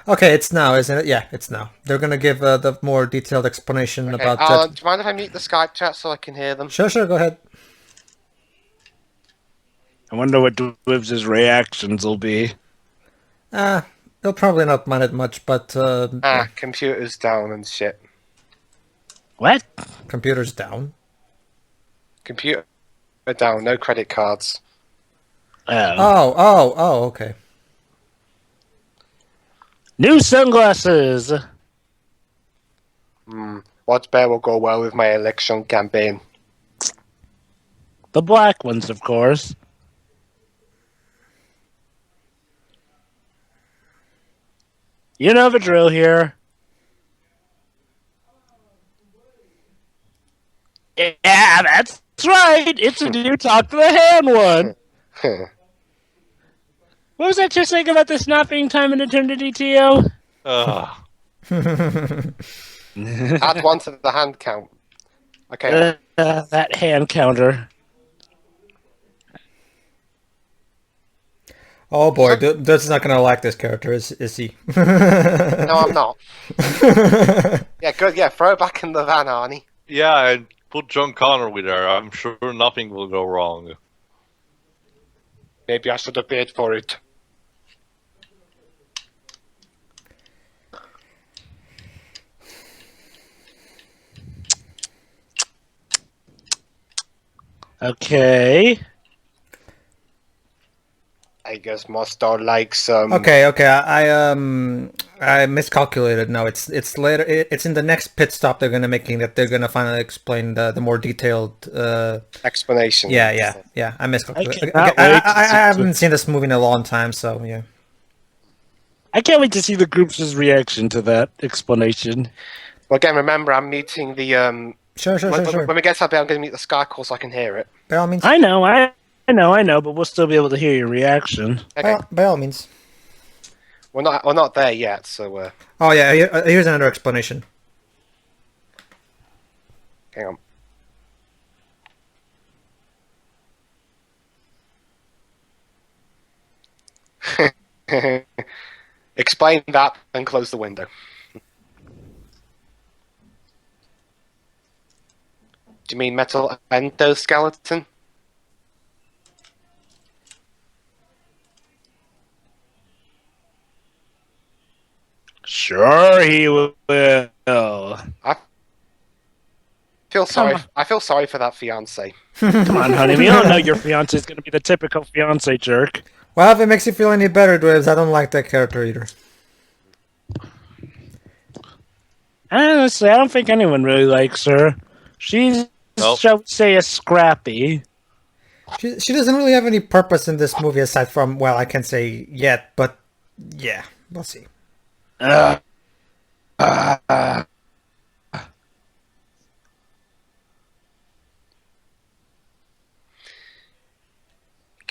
Okay, it's now, isn't it? Yeah, it's now. They're gonna give the more detailed explanation about that. Do you mind if I mute the Skype chat so I can hear them? Sure, go ahead. I wonder what Dwibs' reactions will be. They'll probably not mind it much, but Computers down and shit. What? computer's down. Computer down, no credit cards. Oh, okay. New sunglasses. What bear will go well with my election campaign? The black ones, of course. You know the drill here. Yeah, that's right. It's a new talk to the hand one. What was that you're saying about this not being time and eternity, Tio? Ugh. Add 1 to the hand count. Okay. That hand counter. Oh boy, Dutch is not gonna like this character, is he? No, I'm not. Yeah, good. Yeah, throw it back in the van, Arnie. Yeah, and put John Connor with her. I'm sure nothing will go wrong. Maybe I should have paid for it. Okay. I guess Mostar likes some. Okay, I miscalculated. No, it's later. It's in the next pit stop they're gonna making that they're gonna finally explain the more detailed. Explanation. Yeah. I miscalculated. I I haven't seen this movie in a long time, so yeah. I can't wait to see the group's reaction to that explanation. Well, again, remember, I'm meeting the. Sure. When we get to that bit, I'm going to meet the Skycall so I can hear it. By all means. I know, but we'll still be able to hear your reaction. Okay. By all means. We're not there yet, so. Oh yeah, here's another explanation. Hang on. Explain that and close the window. Do you mean metal endoskeleton? Sure, he will. I feel sorry. I feel sorry for that fiance. Come on, honey. We all know your fiance is going to be the typical fiance jerk. Well, if it makes you feel any better, Dwebs, I don't like that character either. Honestly, I don't think anyone really likes her. She's, shall we say, a scrappy. She doesn't really have any purpose in this movie aside from, well, I can't say yet, but yeah, we'll see. Can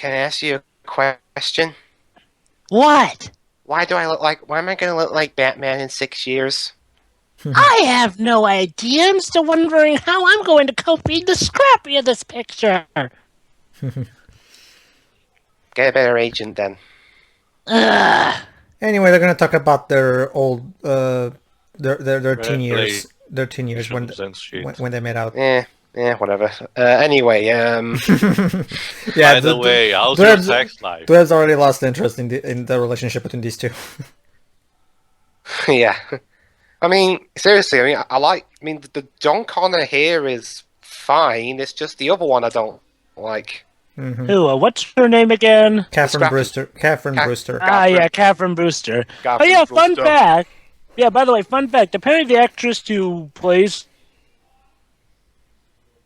I ask you a question? What? Why am I gonna look like Batman in 6 years? I have no idea. I'm still wondering how I'm going to cope being the scrappy of this picture. Get a better agent then. Anyway, they're gonna talk about their old, their teen years, when they made out. Yeah, whatever. Anyway, Yeah. By the way, how's your sex life? Dwebs already lost interest in the relationship between these two. yeah. I mean, seriously, the John Connor here is fine. It's just the other one I don't like. Mm-hmm. Who? What's her name again? Catherine Brewster. Yeah, Catherine Brewster. Catherine Oh yeah, fun Brewster. fact. Yeah, by the way, fun fact. Apparently, the actress who plays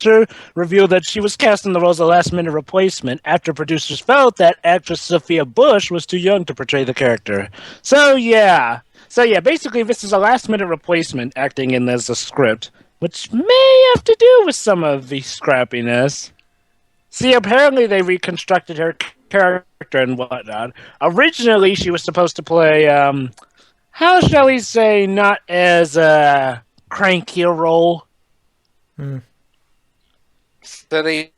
her revealed that she was cast in the role as a last-minute replacement after producers felt that actress Sophia Bush was too young to portray the character. So yeah, basically, this is a last-minute replacement acting in as a script, which may have to do with some of the scrappiness. See, apparently they reconstructed her character and whatnot. Originally, she was supposed to play, how shall we say, not as a cranky a role. So he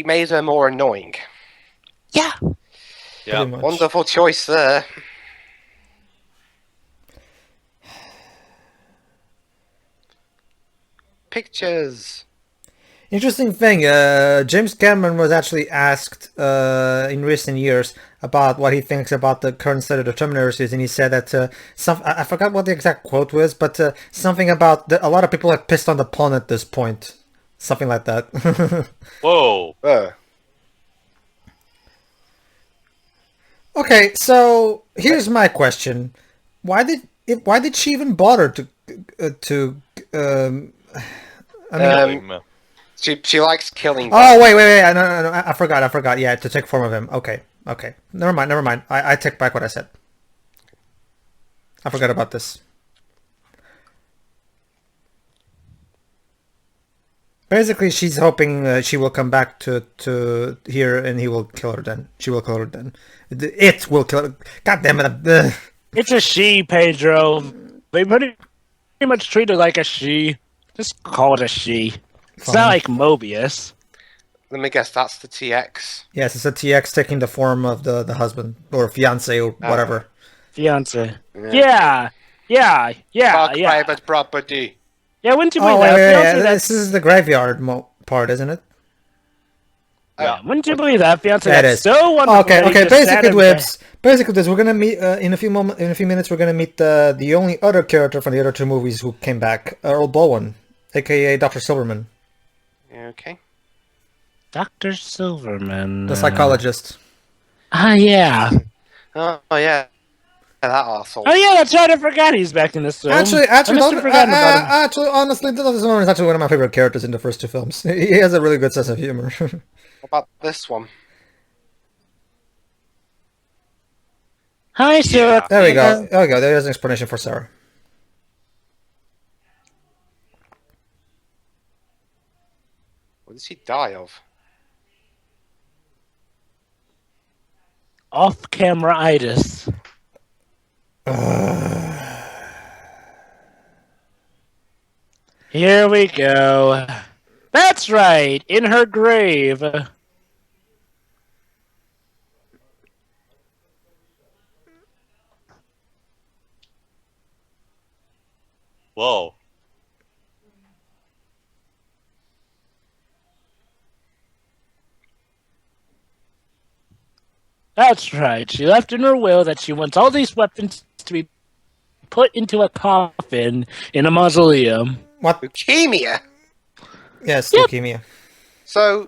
made her more annoying. Yeah. Yeah. Wonderful choice there. Pictures. Interesting thing, James Cameron was actually asked in recent years about what he thinks about the current state of the Terminator series, and he said that I forgot what the exact quote was, but something about a lot of people have pissed on the pawn at this point. Something like that. Whoa. Okay, so here's my question: why did she even bother to She likes killing. Oh wait! No! I forgot. Yeah, to take form of him. Okay. Never mind. I take back what I said. I forgot about this. Basically, she's hoping she will come back to here, and he will kill her. Then she will kill her. Then it will kill her. God damn it! It's a she, Pedro. They pretty much treat her like a she. Just call it a she. It's Fine. not like Mobius. Let me guess, that's the TX. Yes, it's a TX taking the form of the husband or fiance or whatever. Fiance. Yeah. Fuck Yeah. private property. Yeah, wouldn't you believe Oh, that? wait, Fiance, this is the graveyard part, isn't it? yeah. Wouldn't you believe that? Fiance, That that's is. so wonderful. Okay, that he okay. just sat Basically, in Whips. Basically, this we're gonna meet in a few minutes. We're gonna meet the only other character from the other two movies who came back, Earl Bowen, aka Dr. Silverman, Okay. Dr. Silverman. the psychologist. Yeah. Oh, yeah. That arsehole. Oh, yeah, that's right. I forgot he's back in this film. Actually, I must have forgotten about him. honestly, Dr. Silverman is actually one of my favorite characters in the first two films. He has a really good sense of humor. What about this one? Hi, Sarah. There we go. There we go. There's an explanation for Sarah. What does he die of? Off-camera-itis. Here we go. That's right, in her grave. Whoa. That's right. She left in her will that she wants all these weapons to be put into a coffin in a mausoleum. What? Leukemia. Yes, Yep. leukemia. So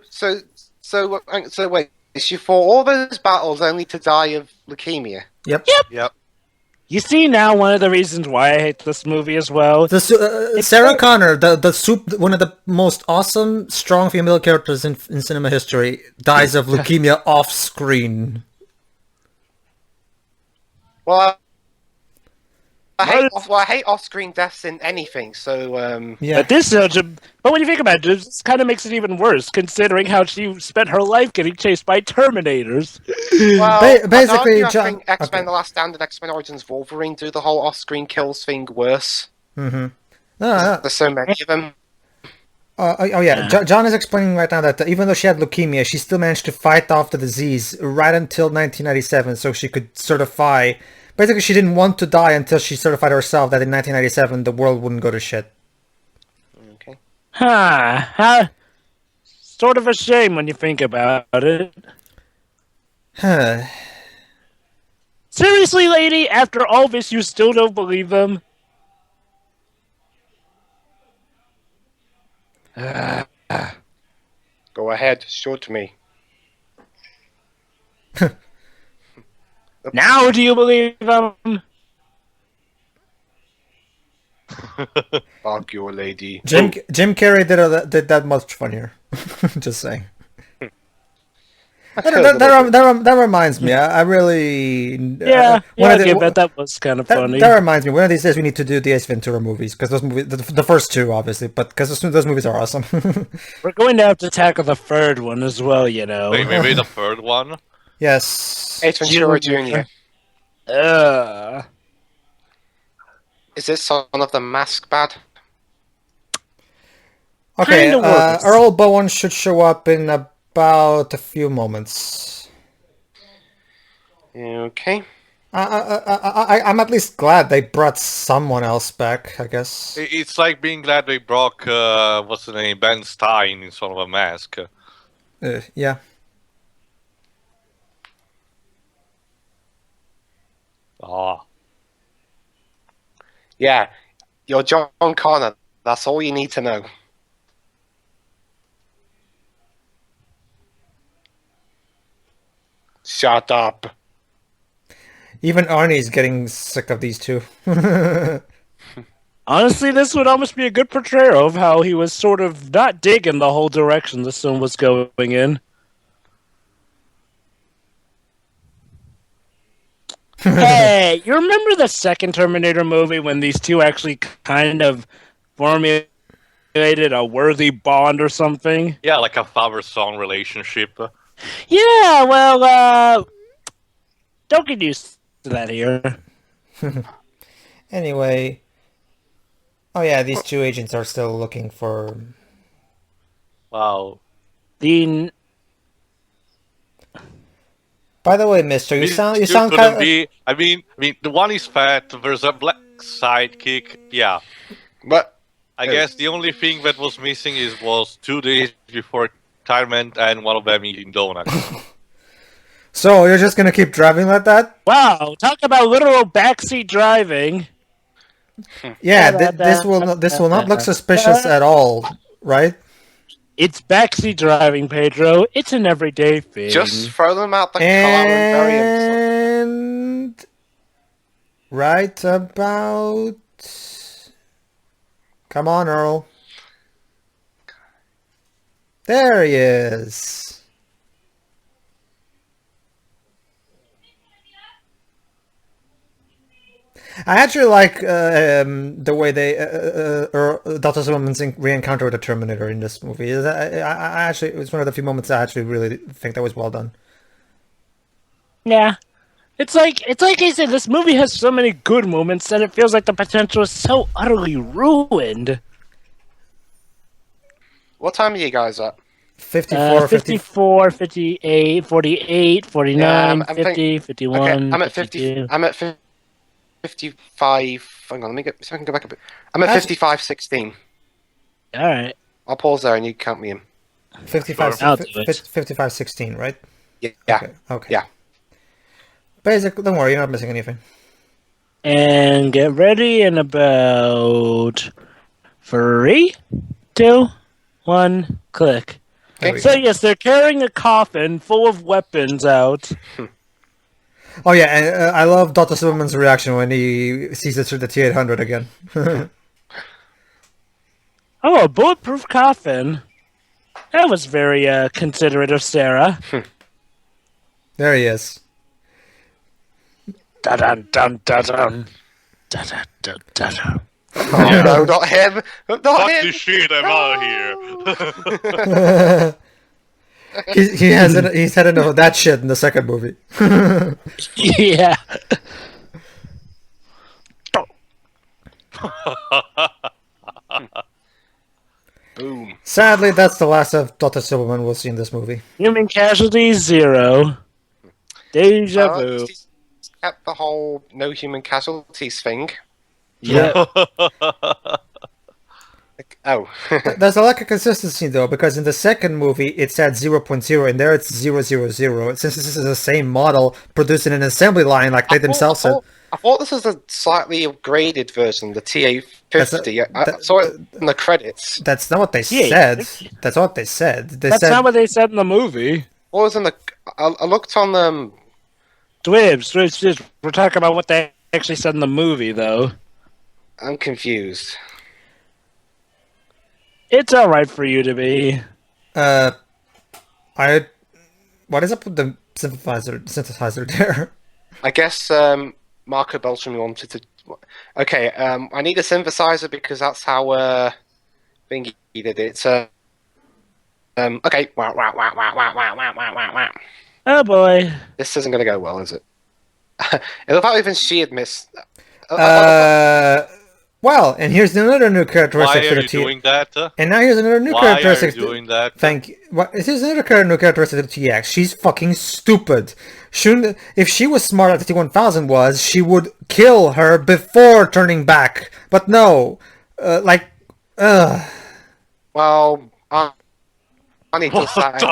wait. She fought all those battles only to die of leukemia. Yep. Yep. You see now one of the reasons why I hate this movie as well. Sarah Connor, one of the most awesome, strong female characters in cinema history, dies of leukemia off screen. Well, I hate off-screen deaths in anything. So Yeah. But when you think about it, this kind of makes it even worse, considering how she spent her life getting chased by Terminators. well, basically, I John. think X-Men: Okay. The Last Stand and X-Men Origins Wolverine do the whole off-screen kills thing worse. Mm-hmm. No. There's so many of them. Yeah. John is explaining right now that even though she had leukemia, she still managed to fight off the disease right until 1997, so she could certify. Basically, she didn't want to die until she certified herself that in 1997 the world wouldn't go to shit. Okay. Sort of a shame when you think about it. Huh. Seriously, lady, after all this, you still don't believe them? Go ahead, shoot me. Now do you believe them? Fuck you, lady. Jim Carrey did that much funnier. Just saying. That reminds me. I really Yeah, that was kind of funny. That reminds me. One of these days we need to do the Ace Ventura movies because those movies, the first two, obviously, but because those movies are awesome. We're going to have to tackle the third one as well, you know. Wait, maybe the third one? Yes. Ace Ventura Jr. Is this Son of the Mask bad? Okay. Kinda works. Earl Bowen should show up in about a few moments. Okay. I'm at least glad they brought someone else back, I guess. It's like being glad they brought, what's the name, Ben Stein in Son of a Mask. Yeah. Ah. Yeah. You're John Connor. That's all you need to know. Shut up. Even Arnie's getting sick of these two. Honestly, this would almost be a good portrayal of how he was sort of not digging the whole direction this film was going in. Hey, you remember the second Terminator movie when these two actually kind of formulated a worthy bond or something? Yeah, like a father-son relationship. Yeah, well, don't get used to that here. Anyway, oh yeah, these two agents are still looking for. Wow. The By the way, Mister, you These sound two couldn't kind of. be. I mean, the one is fat. There's a black sidekick. Yeah. But I guess the only thing that was missing was 2 days before retirement and one of them eating donuts. So you're just gonna keep driving like that? wow, talk about literal backseat driving. Yeah, this will not look suspicious at all, right? It's backseat driving, Pedro. It's an everyday thing. just throw them out the car and bury them. And right about. Come on, Earl. There he is. I actually like the way they Dr. Silverman's re-encounter with the Terminator in this movie. I actually, it was one of the few moments I actually really think that was well done. Yeah. It's like I said, this movie has so many good moments that it feels like the potential is so utterly ruined. What time are you guys at? 54, 54, 58, 48, 49, Yeah, I'm 50, thinking- 51, Okay, I'm at 52. 50. I'm at 55. Hang on, let me see if I can go back a bit. I'm at That's- 55-16. All right. I'll pause there and you count me in. 55, I'll do it. 55, 16, right? Yeah. Okay. Yeah. Basically, don't worry, you're not missing anything. And get ready in about 3, 2, 1, click. There we So go. yes, they're carrying a coffin full of weapons out. Oh yeah, and I love Dr. Silverman's reaction when he sees the T-800 again. Oh, a bulletproof coffin. That was very considerate of Sarah. There he is. Dun dun dun dun dun. Dun, dun, dun, dun, dun. Oh, no, not him. Not Fuck him. this shit, I'm out of here. He's had enough of that shit in the second movie. Yeah. Boom. Sadly, that's the last of Dr. Silverman we'll see in this movie. Human casualties 0. Deja Oh, vu. he's kept the whole no human casualties thing. Yeah. Like, oh. There's a lack of consistency though, because in the second movie it said 0.0 and there it's 000. Since this is the same model produced in an assembly line like they themselves said. I thought this was a slightly upgraded version, the TA50. I saw it in the credits. That's not what they Yeah, said. That's what they said. They That's said not what they said in the movie. What was in the? I looked on them. Dwibs. We're talking about what they actually said in the movie, though. I'm confused. It's alright for you to be. what is up with the synthesizer there? I guess Marco Beltram wanted to. Okay, I need a synthesizer because that's how Thingy did it. Okay. Wow. Oh boy. This isn't going to go well, is it? It looked like even she had missed. Well, and here's another new Why characteristic are for the you T. doing that? And now here's another new Why are you characteristic. doing that? Thank you. Here's another new characteristic of the TX. She's fucking stupid. Shouldn't, if she was smart like the T1000 was, she would kill her before turning back. But no, Well, I need to start.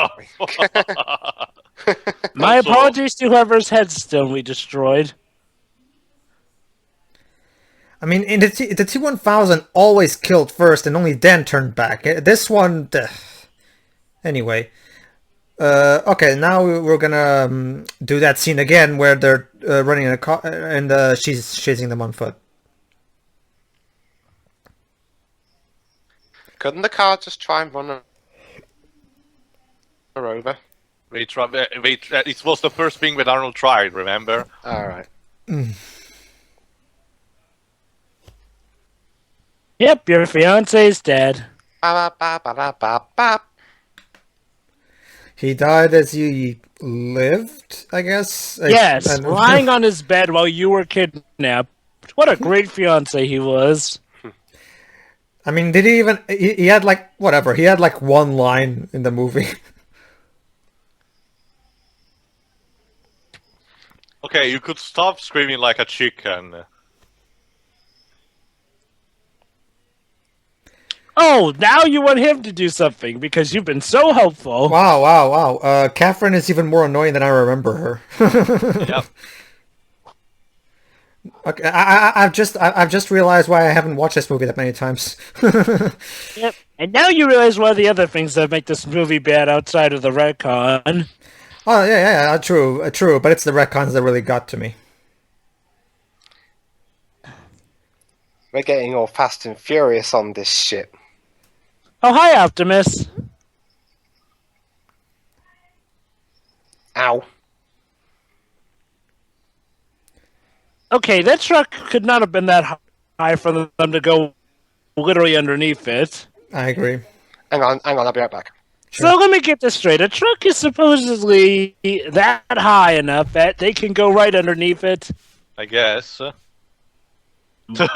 My Also- apologies to whoever's headstone we destroyed. I mean, in the T1000 always killed first and only then turned back. This one, anyway. Okay, now we're gonna do that scene again where they're running in a car and she's chasing them on foot. Couldn't the car just try and run her over? It was the first thing that Arnold tried, remember? All right. Yep, your fiance's dead. Ba, ba, ba, ba, ba, ba. He died as he lived, I guess. Yes, lying on his bed while you were kidnapped. What a great fiance he was. I mean, did he even? He had like whatever. He had like one line in the movie. Okay, you could stop screaming like a chicken. Oh, now you want him to do something because you've been so helpful. Wow. Catherine is even more annoying than I remember her. Yep. Okay, I've just realized why I haven't watched this movie that many times. Yep. And now you realize one of the other things that make this movie bad outside of the retcon. Oh yeah, true. But it's the retcons that really got to me. We're getting all fast and furious on this shit. Oh, hi, Optimus. Ow. Okay, that truck could not have been that high for them to go literally underneath it. I agree. Hang on, I'll be right back. So let me get this straight. A truck is supposedly that high enough that they can go right underneath it. I guess. No.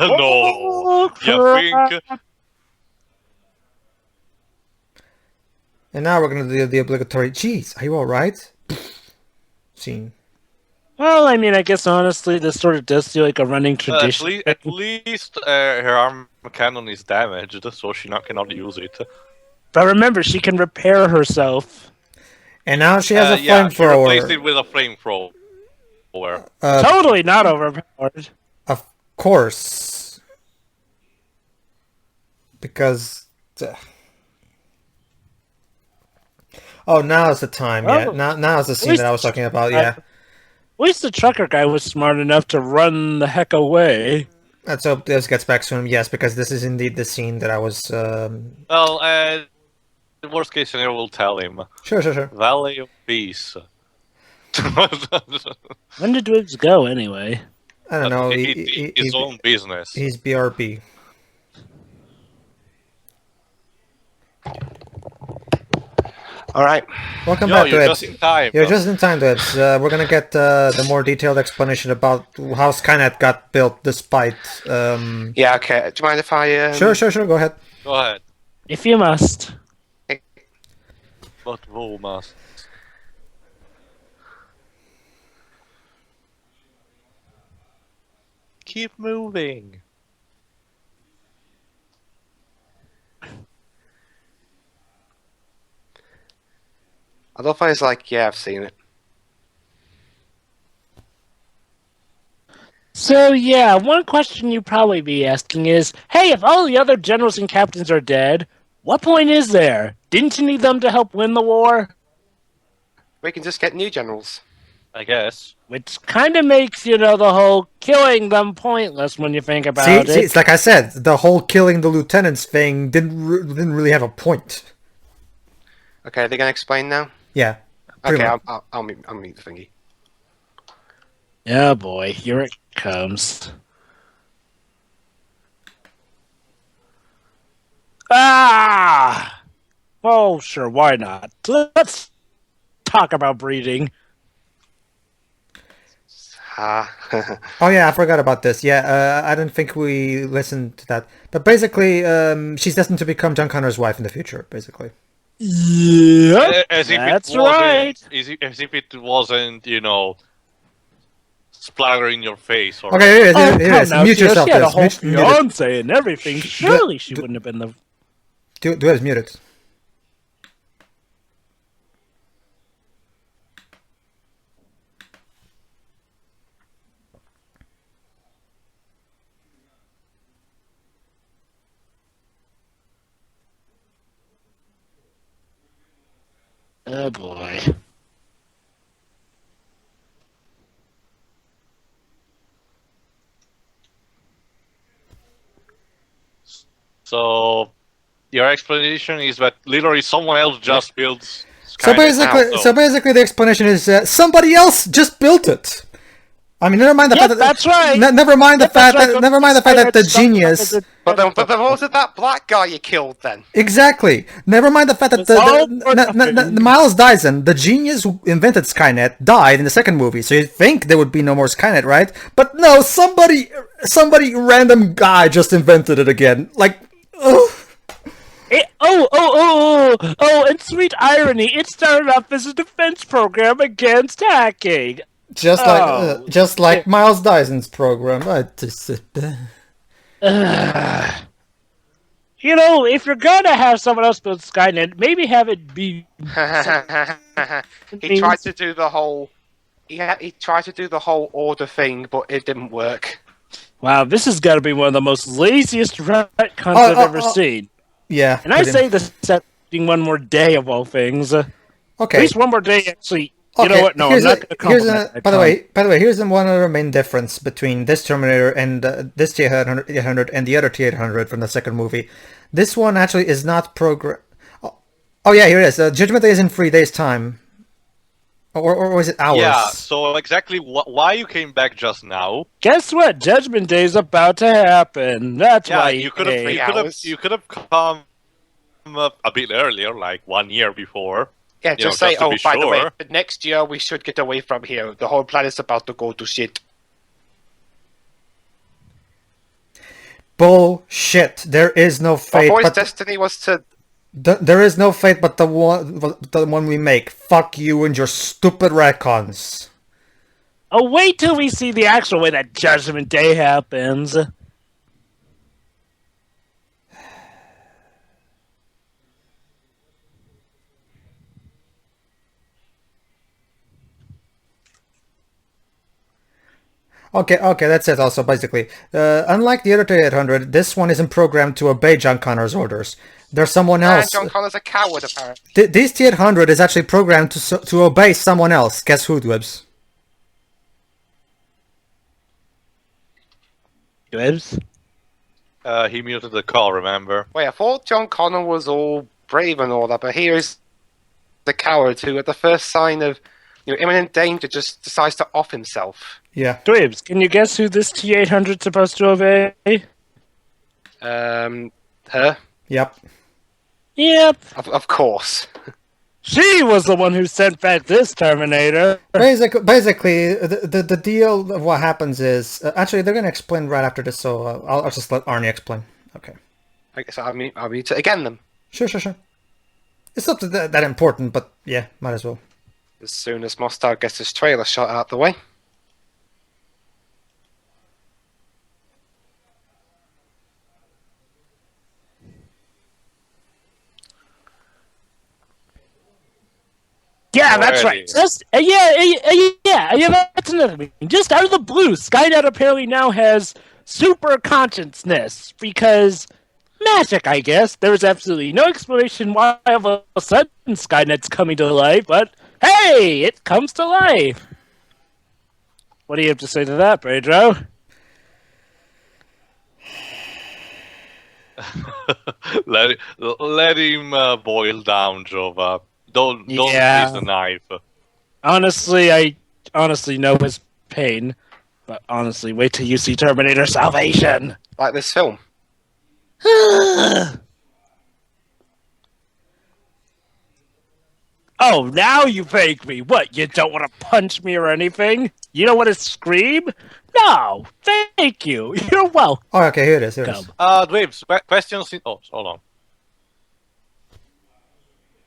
Oh, You think? And now we're gonna do the obligatory. Jeez, are you all right? Scene. Well, I mean, I guess honestly, this sort of does feel like a running tradition. At least her arm cannon is damaged, so she cannot use it. But remember, she can repair herself. And now she has a Yeah, she replaced it flamethrower. with a flamethrower. Totally not overpowered. Of course. Because. Oh, now's the time. Yeah, Oh. now's the scene that I was talking about. Yeah. At least the trucker guy was smart enough to run the heck away. Let's hope this gets back to him. Yes, because this is indeed the scene that I was. Well, the worst case scenario, we'll tell him. Sure. Valley of Peace. When did Wiggs go, anyway? I don't know. His own business. He's BRB. Alright. Welcome Yo, back to you're it. just in time. You're just in time, Debs. We're gonna get the more detailed explanation about how Skynet got built despite... Yeah, okay. Do you mind if I... Sure, go ahead. Go ahead. If you must. But who must? Keep moving. Otherwise, like, yeah, I've seen it. So, yeah, one question you'd probably be asking is, hey, if all the other generals and captains are dead, what point is there? Didn't you need them to help win the war? We can just get new generals. I guess. Which kind of makes, the whole killing them pointless when you think about it. See, it's like I said, the whole killing the lieutenants thing didn't really have a point. Okay, they're gonna explain now? Yeah. Okay, much. I'll mute the thingy. Oh boy, here it comes. Ah! Oh, sure, why not? Let's talk about breeding. Oh yeah, I forgot about this. Yeah, I didn't think we listened to that. But basically, she's destined to become John Connor's wife in the future, basically. Yep, As if that's it wasn't, right. As if it wasn't, splattering in your face. Or Okay, here Oh, it is. come now, Mute she yourself, had a Des. whole Mute it. fiance and everything. Surely she wouldn't have been the... Do it, mute it. Oh boy. So, your explanation is that literally someone else just builds. So Skynet now, basically, the explanation is somebody else just built it. I mean, never mind the Yep, fact that that's right. never mind the Yep, that's fact right. that never mind the fact that the Skynet stuff genius. is a- But then what was it that black guy you killed then? Exactly. Never mind the fact that It's all for the Miles Dyson, the genius who invented Skynet, died in the second movie. So you'd think there would be no more Skynet, right? But no, somebody random guy just invented it again. Like, ugh. And sweet irony, it started off as a defense program against hacking. Just like Miles Dyson's program. You know, if you're gonna have someone else build Skynet, maybe have it be. He tried to do the whole. He tried to do the whole order thing, but it didn't work. Wow, this has got to be one of the most laziest retcons I've ever seen. Yeah. And I say this setting one more day of all things. Okay. At least one more day, actually. You Okay, know what? No, I'm not going to compliment that. By the way, here's one other main difference between this Terminator and this T-800 and the other T-800 from the second movie. This one actually is not program. Oh yeah, here it is. Judgment Day is in 3 days' time, or was it hours? Yeah. So exactly why you came back just now? Guess what? Judgment Day is about to happen. That's why you could have come a bit earlier, like 1 year before. Yeah, You know, just say, just to oh, be by the way, sure. but next year we should get away from here. The whole planet's about to go to shit. Bullshit. There is no Our fate. boy's But destiny was to. there is no fate but the one we make. Fuck you and your stupid retcons. Oh, wait till we see the actual way that Judgment Day happens. Okay, that's it also, basically. Unlike the other T-800, this one isn't programmed to obey John Connor's orders. There's someone else. John Connor's a coward, apparently. This T-800 is actually programmed to obey someone else. Guess who, Dwebs? Gibbs? He muted the call. Remember? Wait, I thought John Connor was all brave and all that, but here is the coward who, at the first sign of imminent danger, just decides to off himself. Yeah. Dwebs, can you guess who this T-800 is supposed to obey? Her? Yep. Yep. Of course. She was the one who sent back this Terminator. Basically, the deal of what happens is actually they're gonna explain right after this, so I'll just let Arnie explain. Okay. I guess I'll meet to again them. Sure. It's not that important, but yeah, might as well. As soon as Mostar gets his trailer shot out the way. Yeah, that's right. Just yeah, that's another thing. Just out of the blue, Skynet apparently now has super consciousness because magic, I guess. There was absolutely no explanation why all of a sudden Skynet's coming to life, but hey, it comes to life. What do you have to say to that, Pedro? let him boil down, Jova. Don't use the knife. Honestly, I know his pain, but honestly, wait till you see Terminator Salvation. Like this film. Oh, now you fake me. What, you don't want to punch me or anything? You don't want to scream? No, thank you. You're welcome. Oh, okay, here it is. Dwebs, questions? Oh, hold on.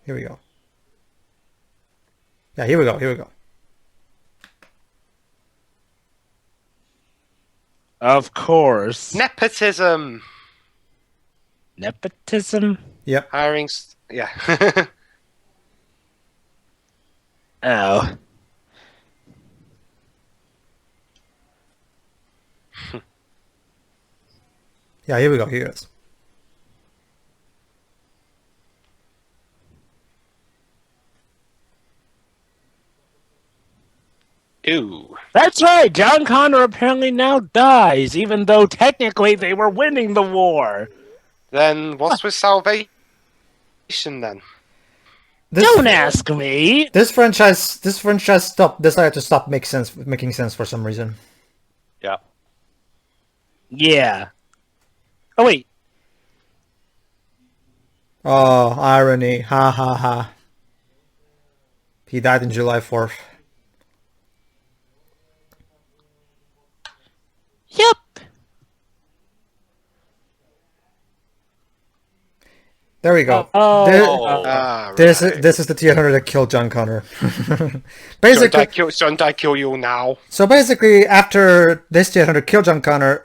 Here we go. Yeah, here we go. Of course. Nepotism. Nepotism? Yep. Hiring. Yeah. Oh. Yeah, here we go. Here it is. Ew. That's right. John Connor apparently now dies, even though technically they were winning the war. Then what's with salvation then? Don't ask me. This franchise decided to stop making sense for some reason. Yeah. Yeah. Oh wait. Oh, irony. Ha ha ha. He died in July 4th. Yep. There we go. This is the T-800 that killed John Connor. Basically, Shouldn't I kill you now? so basically, after this T-800 killed John Connor,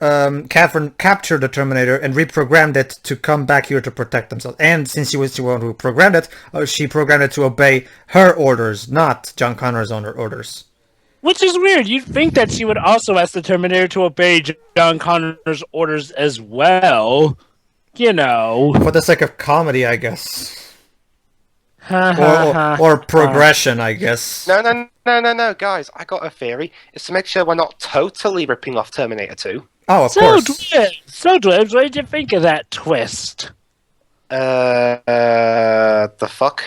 Catherine captured the Terminator and reprogrammed it to come back here to protect themselves. And since she was the one who programmed it, she programmed it to obey her orders, not John Connor's own orders. Which is weird. You'd think that she would also ask the Terminator to obey John Connor's orders as well. You know. For the sake of comedy, I guess. or progression, I guess. No, guys. I got a theory. It's to make sure we're not totally ripping off Terminator 2. Oh, of course. Dwebs, what did you think of that twist? The fuck?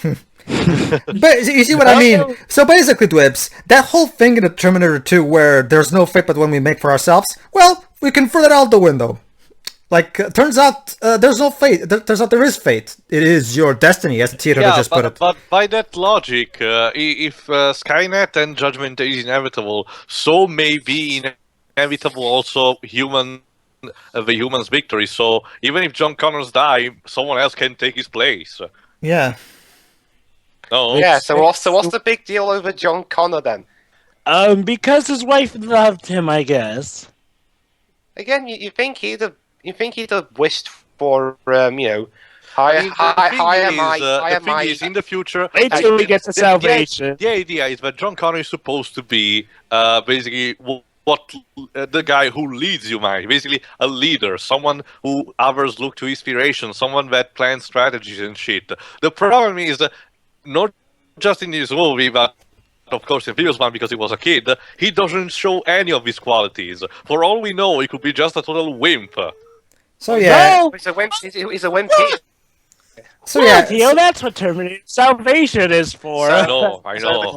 But you see what I mean? So basically, Dwebs, that whole thing in the Terminator 2 where there's no fate but one we make for ourselves, well, we can throw that out the window. Like, turns out there's no fate. Turns out there is fate. It is your destiny, as the T-800 just put it. But by that logic, if Skynet and Judgment is inevitable, so may be inevitable also the human's victory. So even if John Connors die, someone else can take his place. Yeah. No. Yeah. So what's the big deal over John Connor then? Because his wife loved him, I guess. Again, you think he'd have wished for higher The thing is, in the future, Wait till we get to Salvation. The idea is that John Connor is supposed to be basically what the guy who leads humanity, basically a leader, someone who others look to inspiration, someone that plans strategies and shit. The problem is not just in this movie, but of course in previous one because he was a kid, he doesn't show any of these qualities. For all we know, he could be just a total wimp. So yeah. He's a wimp. He's a wimp. So yeah. Theo, that's what Terminator Salvation is for. I know.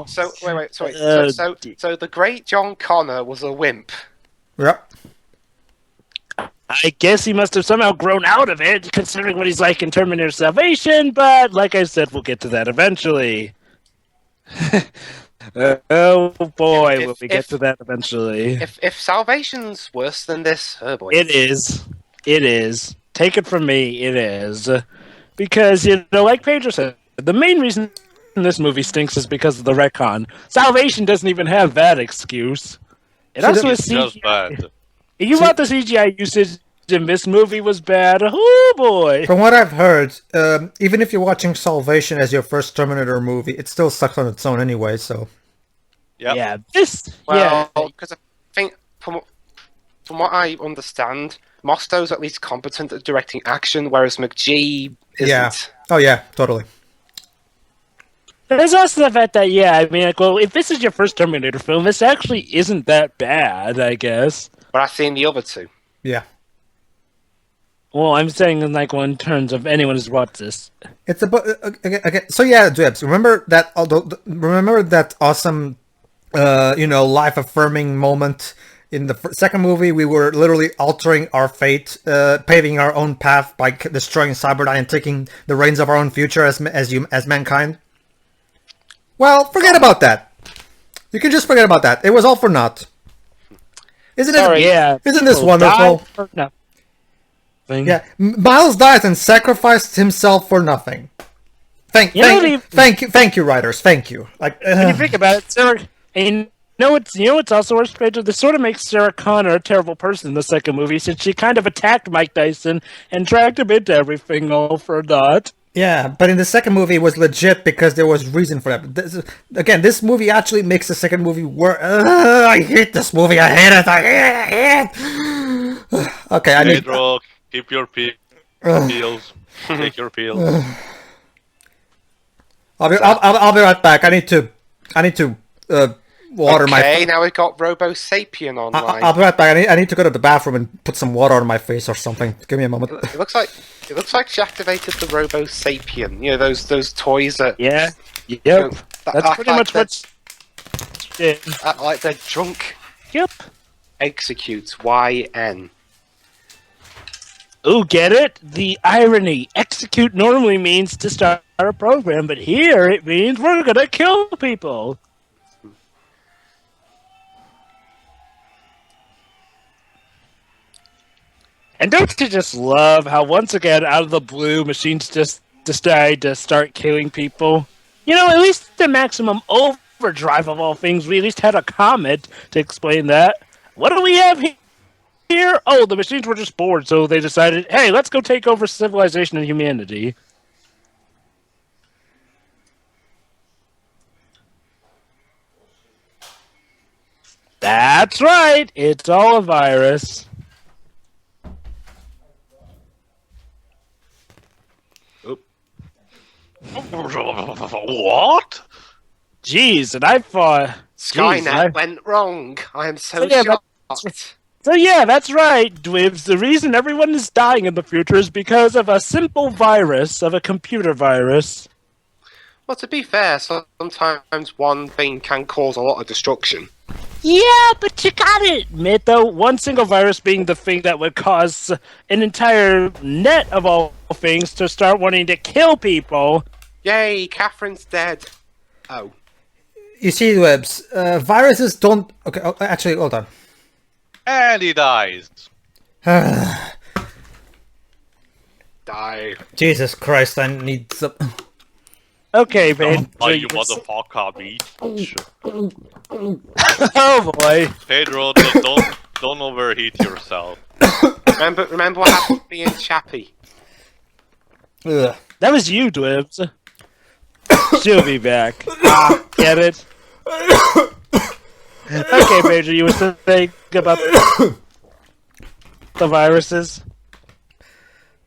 So wait. So the great John Connor was a wimp. Yep. I guess he must have somehow grown out of it, considering what he's like in Terminator Salvation, but like I said, we'll get to that eventually. Oh boy, will we get to that eventually. If Salvation's worse than this, oh boy. It is. Take it from me, it is. Because, like Pedro said, the main reason this movie stinks is because of the retcon. Salvation doesn't even have that excuse. It also is just bad. You thought the CGI usage in this movie was bad? Oh boy! From what I've heard, even if you're watching Salvation as your first Terminator movie, it still sucks on its own anyway. So, Yep. Yeah, because I think from what I understand, Mosto's at least competent at directing action, whereas McGee isn't. yeah. Oh yeah, totally. There's also the fact that, if this is your first Terminator film, this actually isn't that bad, I guess. But I've seen the other two. Yeah. Well, I'm saying in terms of anyone who's watched this. It's about okay. So yeah, Dwebs. Remember that awesome, life affirming moment in the second movie. We were literally altering our fate, paving our own path by destroying Cyberdyne and taking the reins of our own future as mankind. Well, forget about that. You can just forget about that. It was all for naught. Isn't this wonderful? Yeah, Miles died and sacrificed himself for nothing. Thank you, writers. Thank you. When you think about it, Sarah, and what's also worse, Pedro? This sort of makes Sarah Connor a terrible person in the second movie, since she kind of attacked Mike Tyson and dragged him into everything all for naught. Yeah, but in the second movie, it was legit because there was reason for that. This movie actually makes the second movie worse. I hate this movie. I hate it. Okay, Pedro, keep your peels. Take your peels. I'll be right back. I need to water my. Okay, now we've got Robo Sapien online. I'll be right back. I need to go to the bathroom and put some water on my face or something. Give me a moment. It looks like It looks like she activated the Robo Sapien. You know, those toys that... Yeah. Yep. You know, That's pretty much what she did. like they're drunk. Yep. Execute. YN. Ooh, get it? The irony. Execute normally means to start a program, but here it means we're gonna kill people. And don't you just love how once again, out of the blue, machines just decide to start killing people? You know, at least the maximum overdrive of all things, we at least had a comment to explain that. What do we have here? Oh, the machines were just bored, so they decided, hey, let's go take over civilization and humanity. That's right, it's all a virus. What? Jeez, and I thought... Skynet went wrong. I am so Yeah, shocked. So yeah, that's right, Dwibs. The reason everyone is dying in the future is because of a simple virus, of a computer virus. Well, to be fair, sometimes one thing can cause a lot of destruction. Yeah, but you gotta admit, though, one single virus being the thing that would cause an entire net of all things to start wanting to kill people. Yay, Catherine's dead. Oh. You see, Webs, viruses don't... Okay, actually, hold on. And he dies. Die. Jesus Christ, I need some... Okay, man. Oh, you motherfucker, bitch. Oh boy. Pedro, don't overheat yourself. Remember what happened to me in Chappie? Ugh. That was you, Dwibs. She'll be back. Get it? Okay, Major, you were saying about the viruses?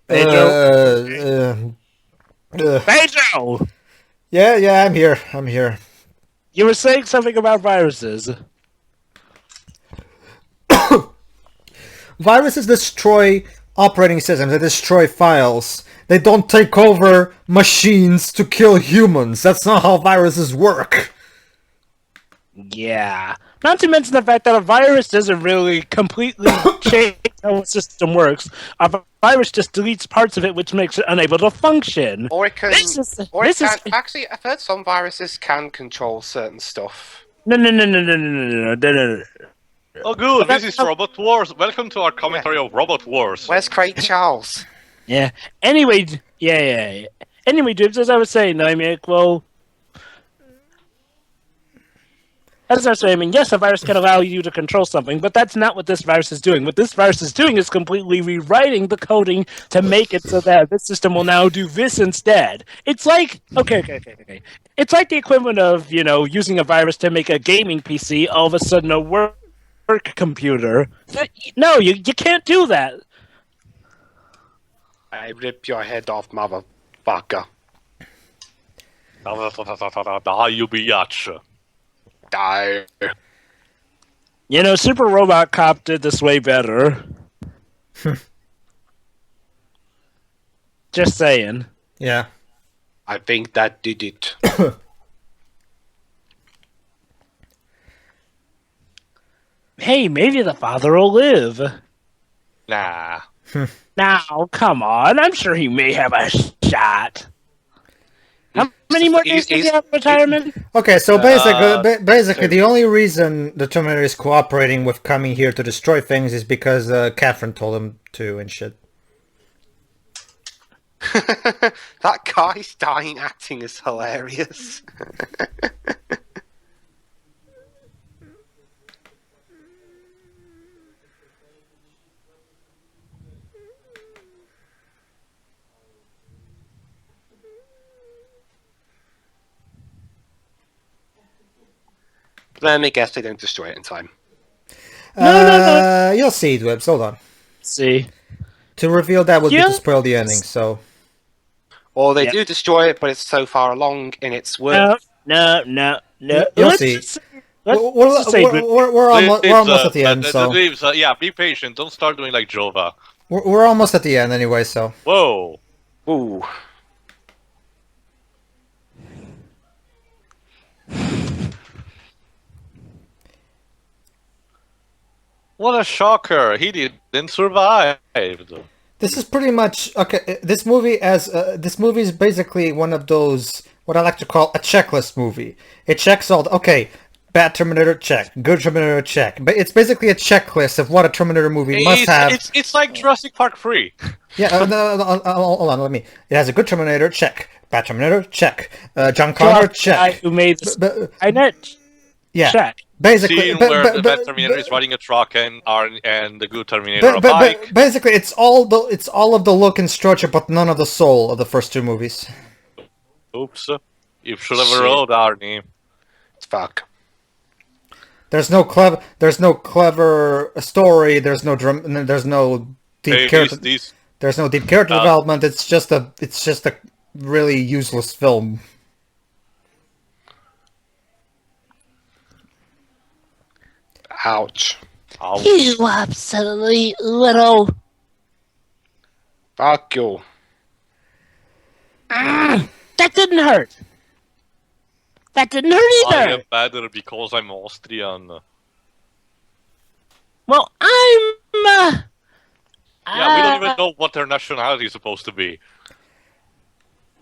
Pedro? Pedro! Yeah, I'm here. You were saying something about viruses. Viruses destroy operating systems, they destroy files. They don't take over machines to kill humans. That's not how viruses work. Yeah. Not to mention the fact that a virus doesn't really completely change how a system works. A virus just deletes parts of it, which makes it unable to function. Or it can... Actually, I've heard some viruses can control certain stuff. No. Oh good, this is Robot Wars. Welcome to our commentary of Robot Wars. Where's Craig Charles? Yeah. Anyway, yeah. Anyway, Dibs, as I was saying, I mean, well... As I was saying, I mean, yes, a virus can allow you to control something, but that's not what this virus is doing. What this virus is doing is completely rewriting the coding to make it so that this system will now do this instead. It's like... Okay. It's like the equivalent of, you know, using a virus to make a gaming PC, all of a sudden a work computer. No, you can't do that. I rip your head off, motherfucker. Die, you biatch. Die. You know, Super Robot Cop did this way better. Just saying. Yeah. I think that did it. Hey, maybe the father will live. Nah. Now, come on. I'm sure he may have a shot. How many more days does he have retirement? Okay, so basically, the only reason the Terminator is cooperating with coming here to destroy things is because Catherine told him to and shit. That guy's dying acting is hilarious. Let me guess they don't destroy it in time. No. You'll see, Dwebs. Hold on. See. To reveal that would be to spoil the ending, so... Or they do destroy it, but it's so far along in its work. No. You'll see. We're almost at the end, so... Yeah, be patient. Don't start doing like Jova. We're almost at the end anyway, so. Whoa. Ooh. What a shocker! He didn't survive. This is pretty much okay. This movie is basically one of those what I like to call a checklist movie. It checks all. Okay, bad Terminator check, good Terminator check. But it's basically a checklist of what a Terminator movie must have. It's like Jurassic Park 3. Yeah, hold on, let me. It has a good Terminator check, bad Terminator check, John Connor check. Who made Skynet? Yeah, Check. basically. Scene where the bad Terminator is riding a truck and the good Terminator a bike. Basically, it's all of the look and structure, but none of the soul of the first two movies. Oops. You should have rolled, Arnie. Fuck. There's no clever story. There's no deep character. There's no deep character development. It's just a really useless film. Ouch. You absolutely little. Fuck you. That didn't hurt. That didn't hurt I either. am better because I'm Austrian. Well, I'm. Yeah, we don't even know what their nationality is supposed to be.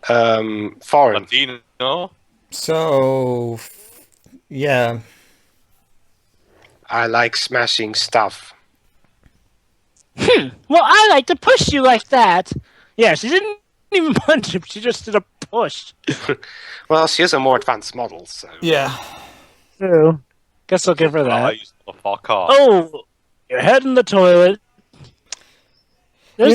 Foreign. Latino? So, yeah. I like smashing stuff. Well, I like to push you like that. Yeah, she didn't even punch him. She just did a push. Well, she is a more advanced model, so... Yeah. True. Guess I'll give her I that. used to fuck off. Oh, your head in the toilet. Okay.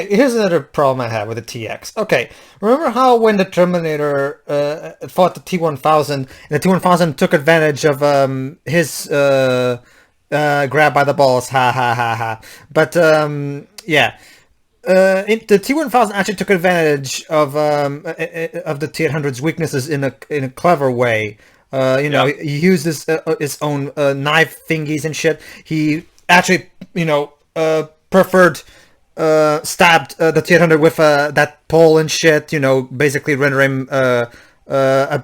Here's another problem I have with the TX. Okay, remember how when the Terminator fought the T-1000, and the T-1000 took advantage of his grab by the balls, ha ha ha ha. But yeah, the T-1000 actually took advantage of the T-800's weaknesses in a clever way. He used his own knife thingies and shit. He actually, preferred stabbed the T-800 with that pole and shit, basically render him a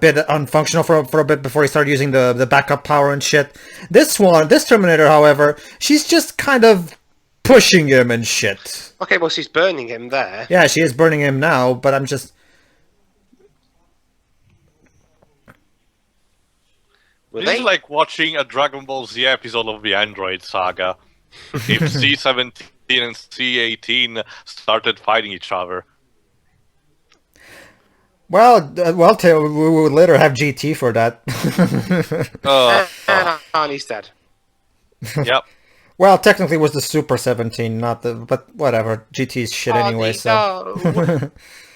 bit unfunctional for a bit before he started using the backup power and shit. This Terminator, however, she's just kind of pushing him and shit. Okay, well, she's burning him there. Yeah, she is burning him now, but I'm just... This is like watching a Dragon Ball Z episode of the Android Saga. If C-17 and C-18 started fighting each other. Well, we would later have GT for that. And Arnie's dead. Yep. Well, technically it was the Super 17, not the... But whatever, GT's shit anyway, so... No.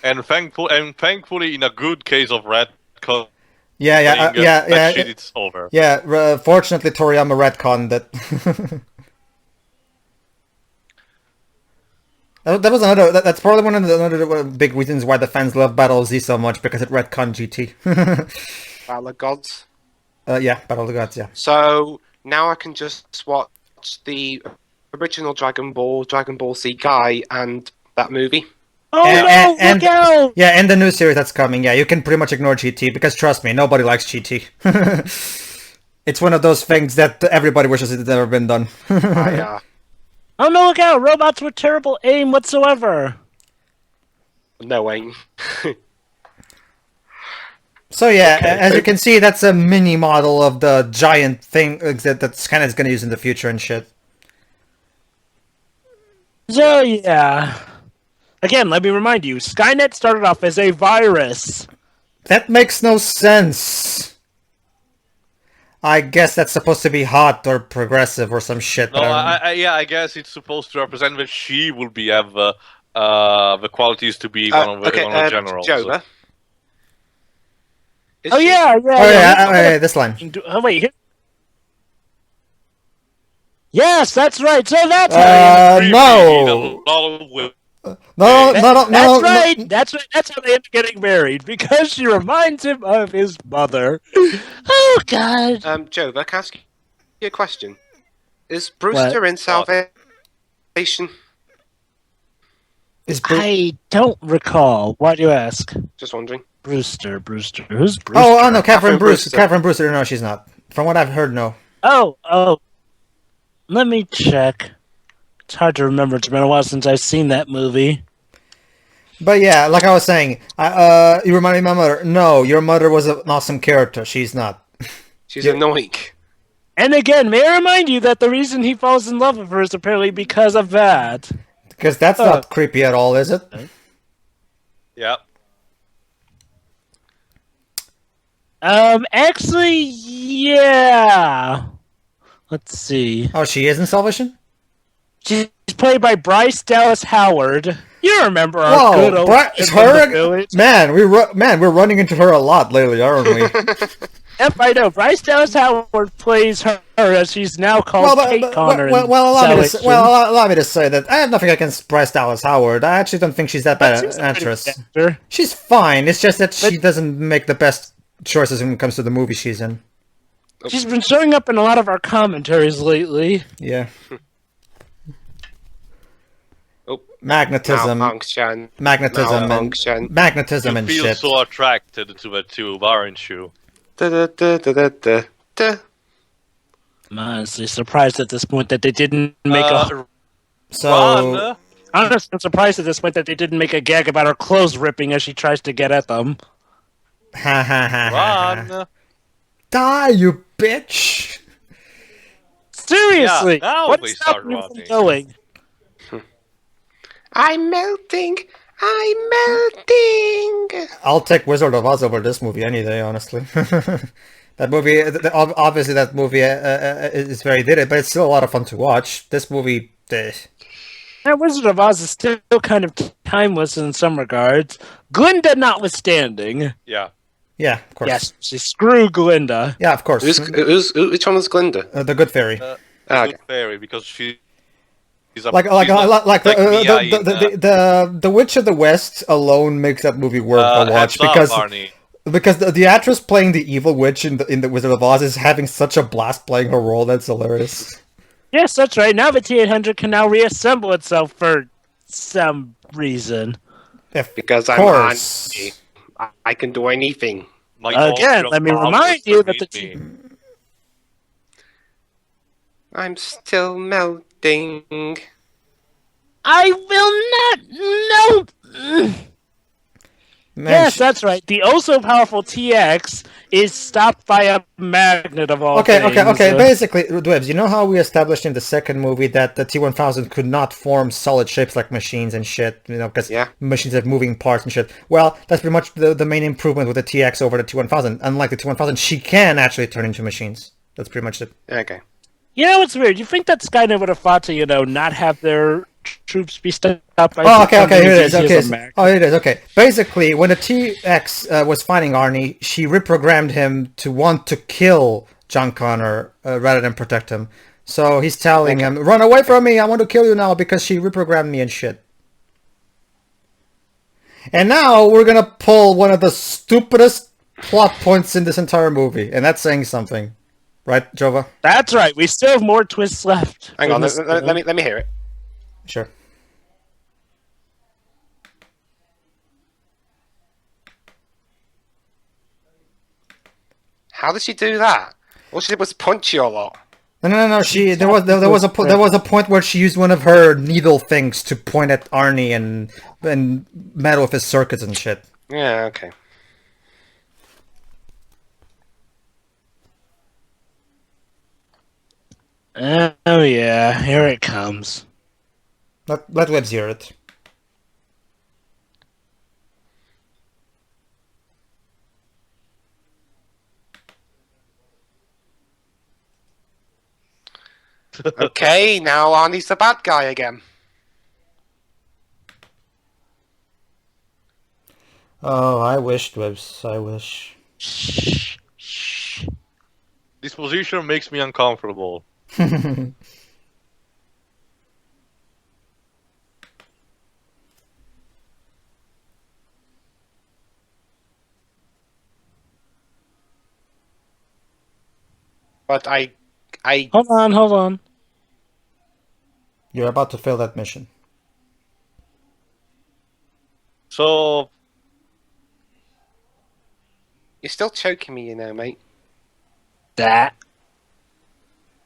And thankfully, in a good case of retcon, Yeah, shit, it's over. Yeah, fortunately Toriyama retconned that. That was another. That's probably one of the another big reasons why the fans love Battle Z so much, because it retconned GT. Battle of Gods. Yeah, Battle of the Gods. Yeah. So now I can just watch the original Dragon Ball Z Guy, and that movie. Oh no! Look out! Yeah, and the new series that's coming. Yeah, you can pretty much ignore GT because trust me, nobody likes GT. It's one of those things that everybody wishes it had never been done. Oh no! Look out! Robots with terrible aim whatsoever. No aim. So yeah, as you can see, that's a mini model of the giant thing that's kind of going to use in the future and shit. So yeah. Again, let me remind you, Skynet started off as a virus. That makes no sense. I guess that's supposed to be hot or progressive or some shit. No, I guess it's supposed to represent that she will have the qualities to be one of the generals. Joba. This line. Oh wait. Yes, that's right. So that's no. No. That's right. That's how they end up getting married, because she reminds him of his mother. Oh God. Jova, can I ask you a question? Is Brewster in Salvation relation? Is I don't recall. Why do you ask? Just wondering. Brewster. Who's Brewster? Oh no, Catherine Catherine Brewster. Brewster. Catherine Brewster. No, she's not. From what I've heard, no. Oh. Let me check. It's hard to remember. It's been a while since I've seen that movie. But yeah, like I was saying, you remind me of my mother. No, your mother was an awesome character. She's not. She's annoying. And again, may I remind you that the reason he falls in love with her is apparently because of that. Because that's not creepy at all, is it? Yeah. Actually, yeah. Let's see. Oh, she is in Salvation? She's played by Bryce Dallas Howard. You remember our good old It's from the her? village. Man, we're running into her a lot lately, aren't we? Yep, I know. Bryce Dallas Howard plays her, as she's now called Kate Connor. Allow me to say that I have nothing against Bryce Dallas Howard. I actually don't think she's that bad an actress. She's fine. It's just that she doesn't make the best choices when it comes to the movie she's in. She's been showing up in a lot of our commentaries lately. Yeah. Oh, Magnetism and You feel shit. so attracted to a tube, aren't you? Da-da-da-da-da-da. I'm honestly surprised at this point that they didn't make a... So Ron, I'm surprised at this point that they didn't make a gag about her clothes ripping as she tries to get at them. ha ha ha ha. Ron. Die, you bitch! Seriously, Yeah, now what's we start stopping you from rotting. going? I'm melting. I'm melting. I'll take Wizard of Oz over this movie any day, honestly. That movie, obviously, that movie is very dated, but it's still a lot of fun to watch. This movie, That Wizard of Oz is still kind of timeless in some regards. Glinda notwithstanding. Yeah. yeah, of course. Yes, screw Glinda. Yeah, of course. Which one was Glinda? The Good Fairy. Good fairy, because she's a The Witch of the West alone makes that movie worth a watch because the actress playing the evil witch in the Wizard of Oz is having such a blast playing her role. That's hilarious. Yes, that's right. Now the T-800 can now reassemble itself for some reason. Because I'm Andy. I can do anything. Again, let me remind you that the I'm still melting. I will not. No. Man, Yes, that's right. The also powerful TX is stopped by a magnet of all things. Okay. Basically, Dwebs, you know how we established in the second movie that the T-1000 could not form solid shapes like machines and shit, because machines have moving parts and shit. Well, that's pretty much the main improvement with the TX over the T-1000. Unlike the T-1000, she can actually turn into machines. That's pretty much it. Okay. You know what's weird? You think that Skynet would have fought to, not have their troops be stopped by... Oh, okay, here it is. Here it is. Okay. Basically, when the TX was fighting Arnie, she reprogrammed him to want to kill John Connor rather than protect him. So he's telling him, run away from me, I want to kill you now because she reprogrammed me and shit. And now we're gonna pull one of the stupidest plot points in this entire movie, and that's saying something. Right, Jova? That's right. We still have more twists left. Hang on, let me hear it. Sure. How did she do that? All she did was punch you a lot. No. There was a point where she used one of her needle things to point at Arnie and meddle with his circuits and shit. Yeah, okay. Oh yeah, here it comes. Let Webs hear it. Okay, now Arnie's the bad guy again. Oh, I wish, Webs. I wish. This position makes me uncomfortable. But I Hold on. You're about to fail that mission. So, You're still choking me, mate. That.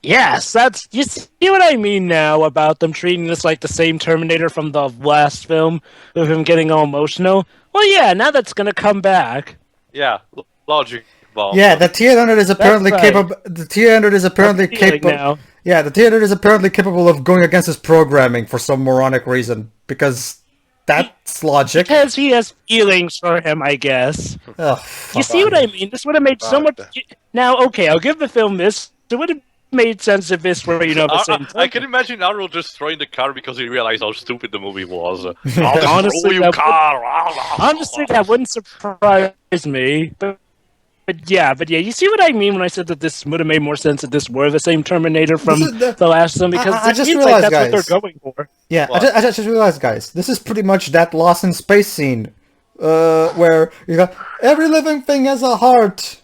Yes, that's. You see what I mean now about them treating this like the same Terminator from the last film, with him getting all emotional? Well, yeah, now that's gonna come back. yeah, logic bomb. Yeah, the T-800 is apparently right. capable. The T-800 is apparently I'm feeling capable. now. Yeah, the T-800 is apparently capable of going against his programming for some moronic reason because that's logic. Because he has feelings for him, I guess. Ugh, You see what I mean? This would have made so much. Now, okay, I'll give the film this. It would have made sense if this were, the same. I can imagine Arnold destroying the car because he realized how stupid the movie was. Honestly, Destroy your that car! Honestly, that wouldn't surprise me. But yeah, you see what I mean when I said that this would have made more sense if this were the same Terminator from This is the last one, because I it just seems realized, like that's guys. what they're going for. Yeah, What? I just realized, guys, this is pretty much that Lost in Space scene, where you got every living thing has a heart.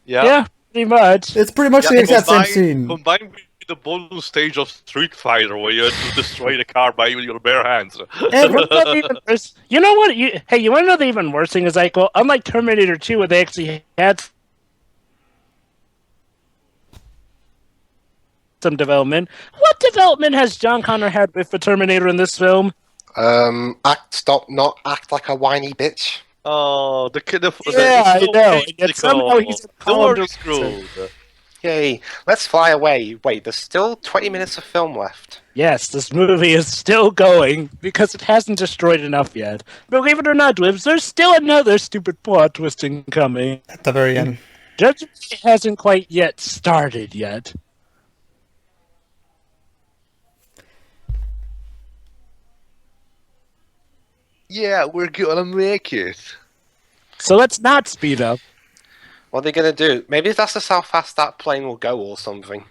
Yeah, pretty much. It's pretty much the exact same scene. Combined with the bonus stage of Street Fighter where you had to destroy the car by your bare hands. And what's not even worse, you know what? You want to know the even worse thing is, like, well, unlike Terminator 2, where they actually had some development, what development has John Connor had with the Terminator in this film? Not act like a whiny bitch. Oh, the kid. Yeah, I know. And yet somehow he's a They were calendar screwed. Yay, let's fly away. Wait, there's still 20 minutes of film left. Yes, this movie is still going because it hasn't destroyed enough yet. Believe it or not, Dwibs, there's still another stupid plot twisting coming. At the very end. Judgment hasn't quite yet started yet. Yeah, we're gonna make it. So let's not speed up. What are they gonna do? Maybe that's just how fast that plane will go or something.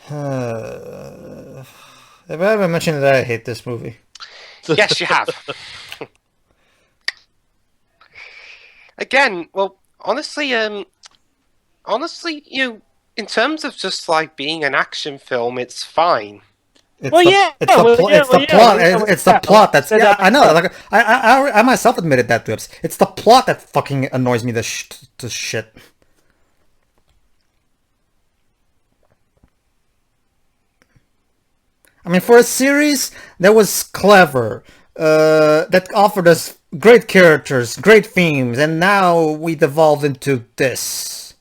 Have I ever mentioned that I hate this movie? Yes, you have. Again, well, honestly, in terms of just like being an action film, it's fine. It's Well, the, yeah, it's the, well, pl- yeah, it's the well, yeah, plot. well, It's the yeah, plot that's. said Yeah, that I know. before. Like I myself admitted that to us. It's the plot that fucking annoys me. To shit. I mean, for a series that was clever, that offered us great characters, great themes, and now we devolved into this,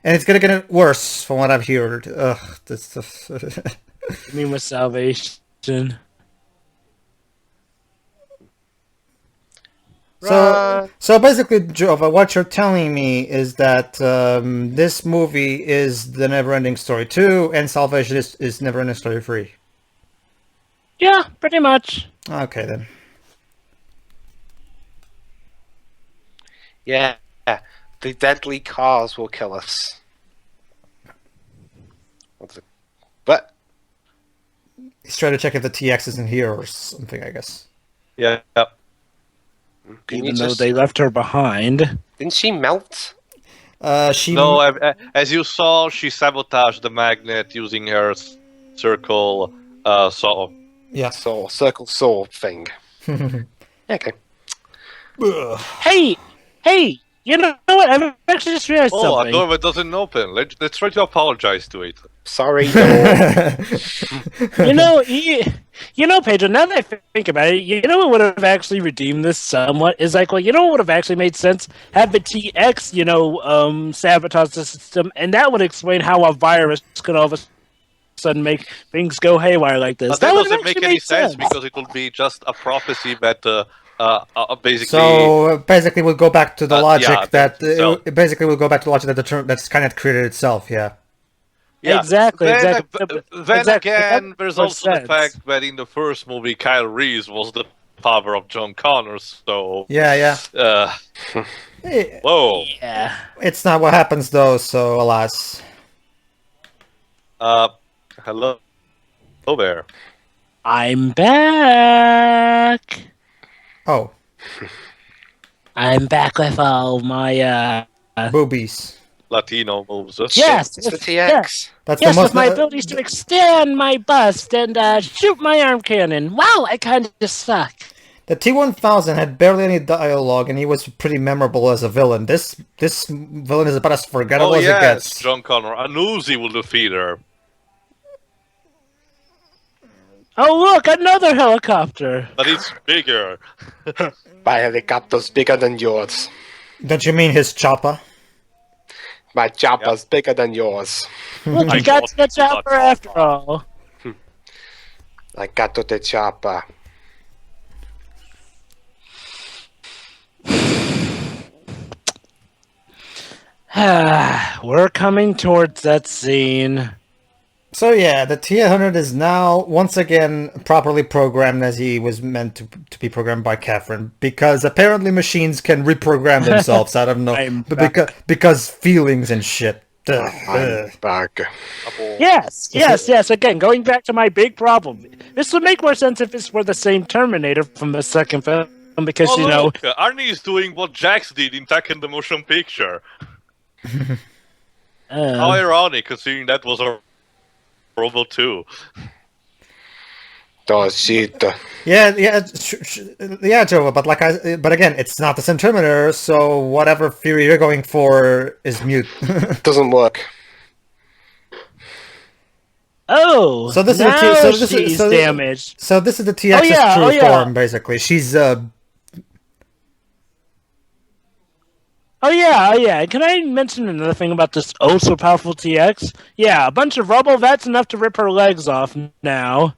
and it's gonna get worse from what I've heard. Ugh, this. I mean, with Salvation. So basically, Jova, what you're telling me is that this movie is the Never-Ending Story 2, and Salvation is Never-Ending Story 3. Yeah, pretty much. Okay, then. Yeah, the deadly cars will kill us. But He's trying to check if the TX isn't here or something, I guess. Yeah. Even though they left her behind. Didn't she melt? She... No, as you saw, she sabotaged the magnet using her circle saw. Yeah. So circle saw thing. Okay. Hey, you know what? I've actually just realized Oh, a something. door that doesn't open. Let's try to apologize to it. Sorry, door. You know, Pedro, now that I think about it, you know what would have actually redeemed this somewhat is like, well, you know what would have actually made sense? Have the TX, sabotage the system, and that would explain how a virus could all of a sudden make things go haywire like this. But that would doesn't have make actually any made sense because it will be just a prophecy that basically. So basically, we'll go back to the logic yeah, that so- basically we'll go back to the logic that the term that's kind of created itself. Yeah. Yeah. Exactly, Then, exactly. Then Exactly. again, That there's makes also the sense. fact that in the first movie, Kyle Reese was the father of John Connor. So. Yeah. Whoa. Yeah. It's not what happens though. So alas. Hello there. I'm back. Oh, I'm back with all my boobies. Latino moves. Yes, It's the yes, TX. yes. That's Yes, the with most. my abilities to extend my bust and shoot my arm cannon. Wow, I kind of suck. The T-1000 had barely any dialogue, and he was pretty memorable as a villain. This villain is about as forgettable Oh as it yes, gets. John Connor. A Uzi will defeat her. Oh, look, another helicopter. But it's bigger. My helicopter's bigger than yours. Don't you mean his chopper? My chopper's bigger than yours. Look, I you got got the it, chopper but- after all. I got to the chopper. We're coming towards that scene. So yeah, the T-800 is now once again properly programmed as he was meant to be programmed by Catherine, because apparently machines can reprogram themselves out of no, I'm but because feelings and shit. Ugh, I'm ugh. back. Yes. Again, going back to my big problem. This would make more sense if this were the same Terminator from the second film, because, Oh you know... look, Arnie is doing what Jax did in Tekken the Motion Picture. How ironic, considering that was a robot too. Oh shit. Yeah, Jova. But again, it's not the same Terminator, so whatever theory you're going for is mute. Doesn't work. Oh, So this is now so this she's is so, damaged. So this is the TX's yeah, true oh, yeah. form, basically. She's Oh yeah. Can I mention another thing about this so powerful TX? Yeah, a bunch of rubble, that's enough to rip her legs off now.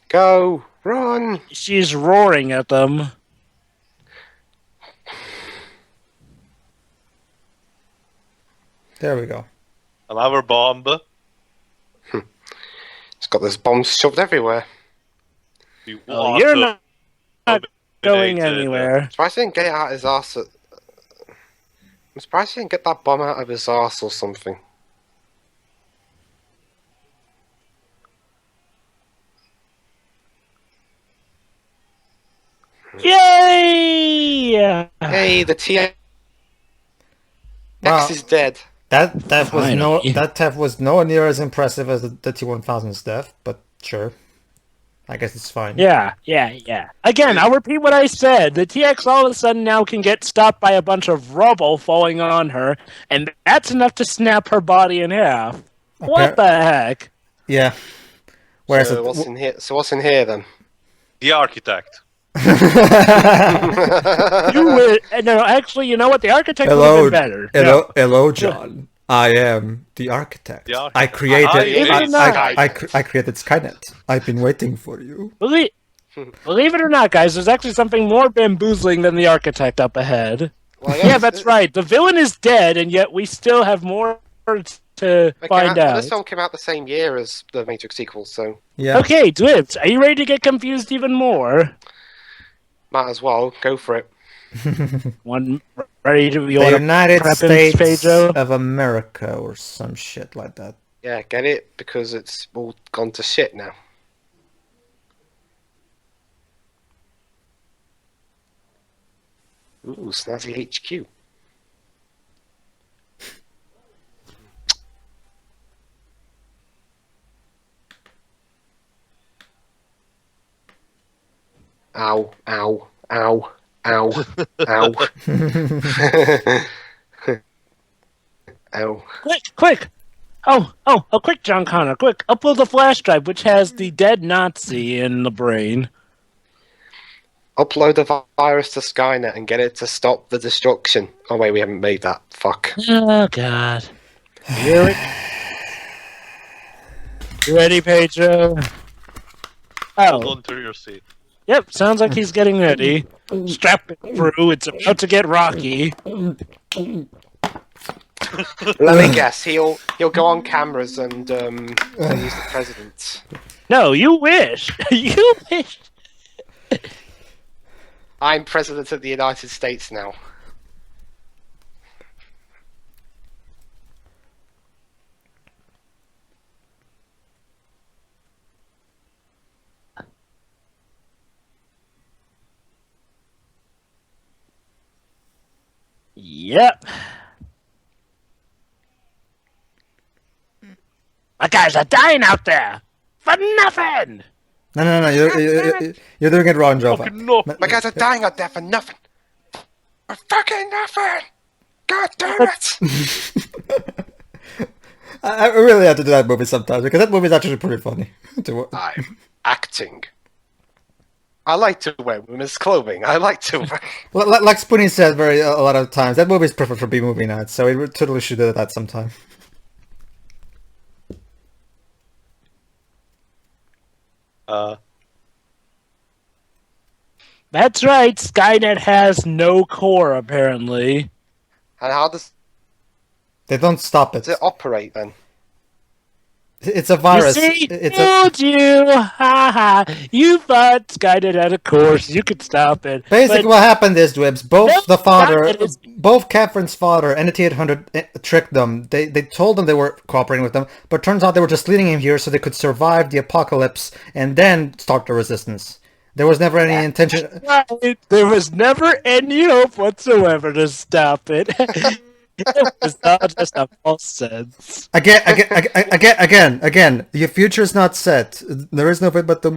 Go! Run! She's roaring at them. there we go. Another bomb. It's got those bombs shoved everywhere. You Oh, want you're to not going dominate, anywhere. I'm surprised he didn't get it out of his arse. I'm surprised he didn't get that bomb out of his arse or something. Yay! Hey, the TX Wow. is dead. That Finally. theft was nowhere near as impressive as the T-1000's death, but sure. I guess it's fine. Yeah. Again, I'll repeat what I said. The TX all of a sudden now can get stopped by a bunch of rubble falling on her, and that's enough to snap her body in half. What the heck? Yeah. Whereas So what's in here? So what's in here then? The architect. You would no, actually, you know what? The architect would have been better. Hello, John. I am the architect. The architect. I created. I created Skynet. I've been waiting for you. Believe it or not, guys, there's actually something more bamboozling than the architect up ahead. Well, Yeah, that's right. The villain is dead, and yet we still have more to find out. This film came out the same year as the Matrix sequel, so Yeah. Okay, Dwibs, are you ready to get confused even more? might as well go for it. One ready to be The United prep him, States Pedro? of America or some shit like that. Yeah, get it? Because it's all gone to shit now. Ooh, Snazzy HQ. Ow, ow, ow, ow, ow. Ow. Quick! Oh, quick, John Connor, quick! Upload the flash drive, which has the dead Nazi in the brain. Upload the virus to Skynet and get it to stop the destruction. Oh wait, we haven't made that. Fuck. Oh, God. You ready, Pedro? Hold Oh, on to your seat. yep, sounds like he's getting ready. Strap it through, it's about to get rocky. Let me guess. He'll go on cameras and use the president. No, you wish! You wish! I'm president of the United States now. Yep. My guys are dying out there for nothing. No. You're doing it wrong, Jova. Fucking no. My guys are dying out there for nothing. For fucking nothing. God damn it. I really have to do that movie sometimes because that movie is actually pretty funny. I'm acting. I like to wear women's clothing. I like to wear... Like Spoonie said a lot of times, that movie is perfect for B-movie nights, so we totally should do that sometime. That's right. Skynet has no core, apparently. And how does They don't stop it. it operate then? It's a virus. You see, It's told you. Ha ha. You thought Skynet had a course. You could stop it. Basically, But what happened is, Dwibs, both No, the father, that is- both Catherine's father and the T-800 tricked them. They told them they were cooperating with them, but turns out they were just leading him here so they could survive the apocalypse and then start the resistance. There was never any intention. right, there was never any hope whatsoever to stop it. It was all just a false sense. Again. Your future is not set. There is no fate but the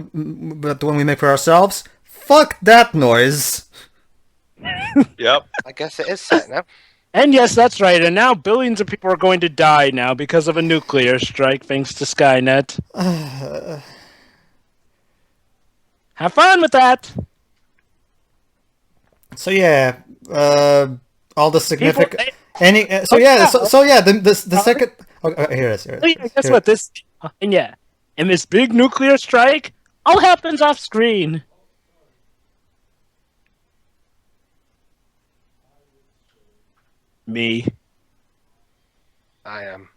one we make for ourselves. Fuck that noise. Yep. I guess it is set now. And yes, that's right. And now billions of people are going to die now because of a nuclear strike, thanks to Skynet. Have fun with that. So yeah, all the significant. People- The second. Okay, here it is. Here it Oh, is. yeah, guess Here- what? And this big nuclear strike all happens off screen. Me. I am.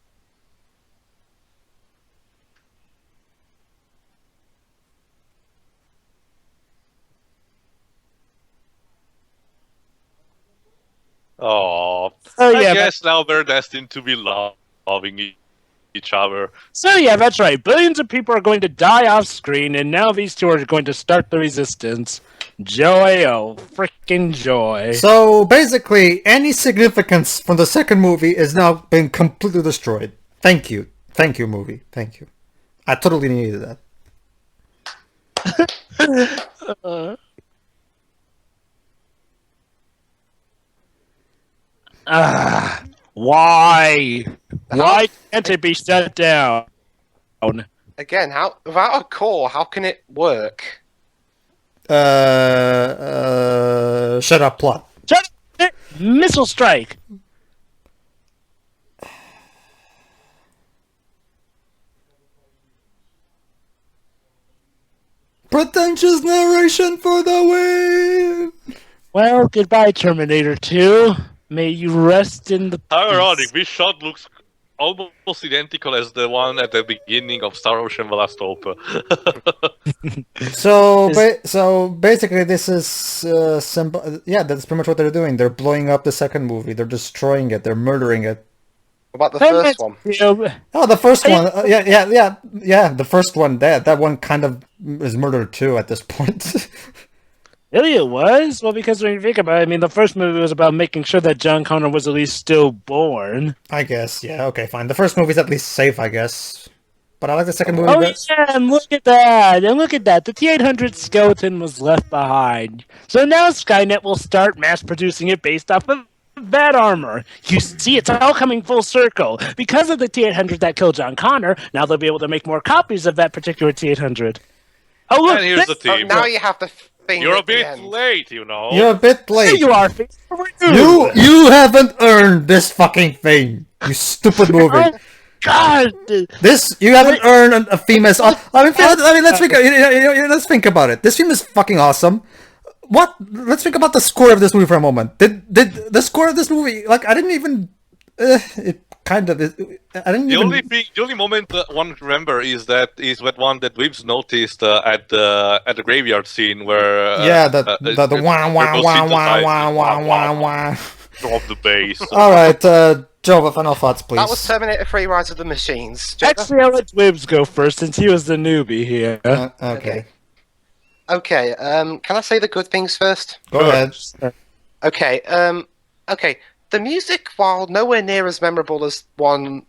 Oh, Oh I yeah, guess now we're destined to be loving each other. so yeah, that's right. Billions of people are going to die off screen, and now these two are going to start the resistance. Joy, oh freaking joy! So basically, any significance from the second movie is now been completely destroyed. Thank you, movie. Thank you. I totally needed that. Why? Why can't it be shut down? Again, how without a core, how can it work? Shut up, plot. Shut up! Missile strike. Pretentious narration for the win. Well, goodbye, Terminator 2. May you rest in the How peace. ironic, this shot looks almost identical as the one at the beginning of Star Ocean: The Last Hope. So basically, this is simple. Yeah, that's pretty much what they're doing. They're blowing up the second movie. They're destroying it. They're murdering it. What about the first one? Oh, the first one. Yeah. The first one. That one kind of is murdered too at this point. Really, it was? Well, because when you think about it, I mean, the first movie was about making sure that John Connor was at least still born. I guess. Yeah. Okay. Fine. The first movie's at least safe, I guess. But I like the second movie. Oh, best. yeah, and look at that. And look at that. The T-800 skeleton was left behind. So now Skynet will start mass-producing it based off of that armor. You see, it's all coming full circle. Because of the T-800 that killed John Connor, now they'll be able to make more copies of that particular T-800. Oh, look. And here's the Oh, team. now you have the thing. You're a at the bit end. late, you know. You're a bit There late. you are. You haven't earned this fucking thing. You stupid movie. Oh, God. This you haven't earned a famous. I mean, let's think. Let's think about it. This film is fucking awesome. What? Let's think about the score of this movie for a moment. Did the score of this movie? Like, I didn't even. It kind of. I didn't even. The only moment one remember is that one that Wibbs noticed at the graveyard scene where the wah wah wah wah wah wah wah wah. drop the bass. All right, Joe, final thoughts, please. That was Terminator 3: Rise of the Machines. Joker? Actually, I'll let Wibbs go first since he was the newbie here. Okay, Okay. Can I say the good things first? go ahead. Okay. Okay. the music, while nowhere near as memorable as 1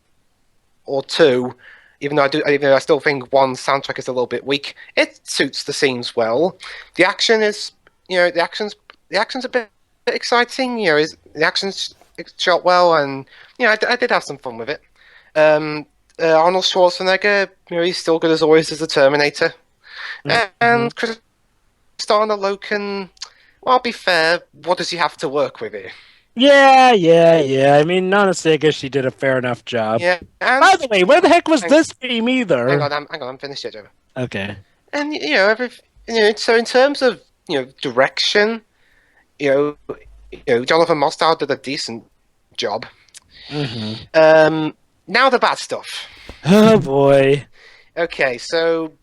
or 2, even though I still think 1's soundtrack is a little bit weak, it suits the scenes well. The action is, the action's a bit exciting. The action's shot well, and I did have some fun with it. Arnold Schwarzenegger, he's still good as always as the Terminator. And Kristanna Loken, well, I'll be fair, what does he have to work with here? Yeah. I mean, honestly, I guess she did a fair enough job. Yeah. And By the way, where the heck was this theme either? hang on, I'm finished yet, Joe. Okay. And so in terms of direction, Jonathan Mostow did a decent job. Now the bad stuff. Oh boy. Okay, so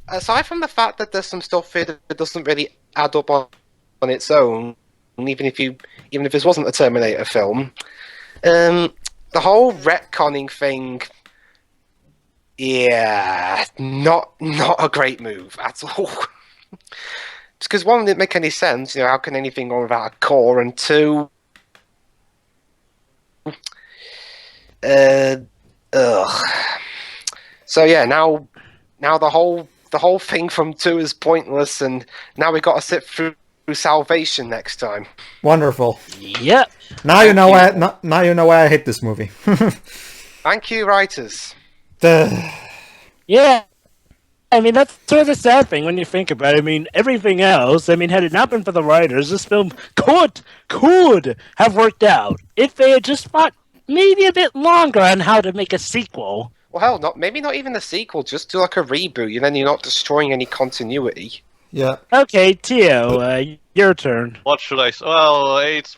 aside from the fact that there's some stuff here that doesn't really add up on its own, even if this wasn't a Terminator film, the whole retconning thing, not a great move at all. Just because one, it didn't make any sense. How can anything go without a core? And two, So yeah, now the whole thing from 2 is pointless, and now we got to sit through Salvation next time. Wonderful. Yep. Now you know why I hate this movie. Thank you, writers. Yeah. I mean, that's sort of the sad thing when you think about it. I mean, everything else, had it not been for the writers, this film could have worked out if they had just fought maybe a bit longer on how to make a sequel. Well, hell, maybe not even a sequel, just do like a reboot, and then you're not destroying any continuity. Yeah. Okay, Tio, your turn. What should I say? Well, it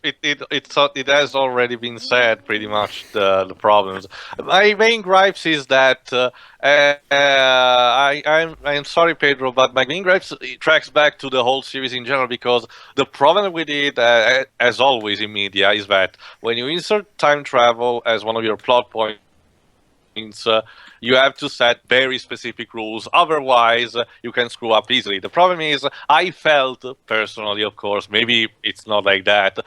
has already been said pretty much the problems. My main gripes is that I'm sorry, Pedro, but my main gripes tracks back to the whole series in general, because the problem with it, as always in media, is that when you insert time travel as one of your plot points, you have to set very specific rules, otherwise you can screw up easily. The problem is, I felt personally, of course, maybe it's not like that,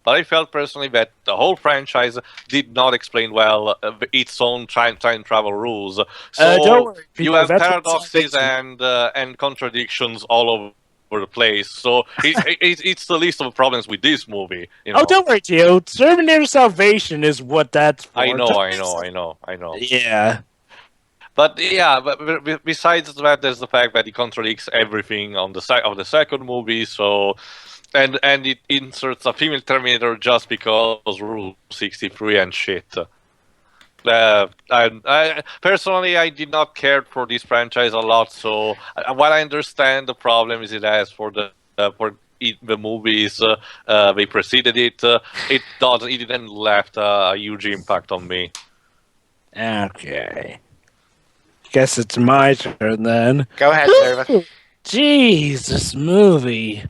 but I felt personally that the whole franchise did not explain well its own time travel rules. So don't worry, Peter, you have that's what paradoxes and contradictions all over the place. So it's the least of the problems with this movie. Oh, don't worry, Tio. Terminator Salvation is what that's for. I know. Yeah. But yeah, but besides that, there's the fact that it contradicts everything on the side of the second movie. So, and it inserts a female Terminator just because Rule 63 and shit. I personally, I did not care for this franchise a lot. So, what I understand the problem is it has for the movies they preceded it. It didn't left a huge impact on me. Okay. Guess it's my turn then. Go ahead, Nova. Jeez, this movie.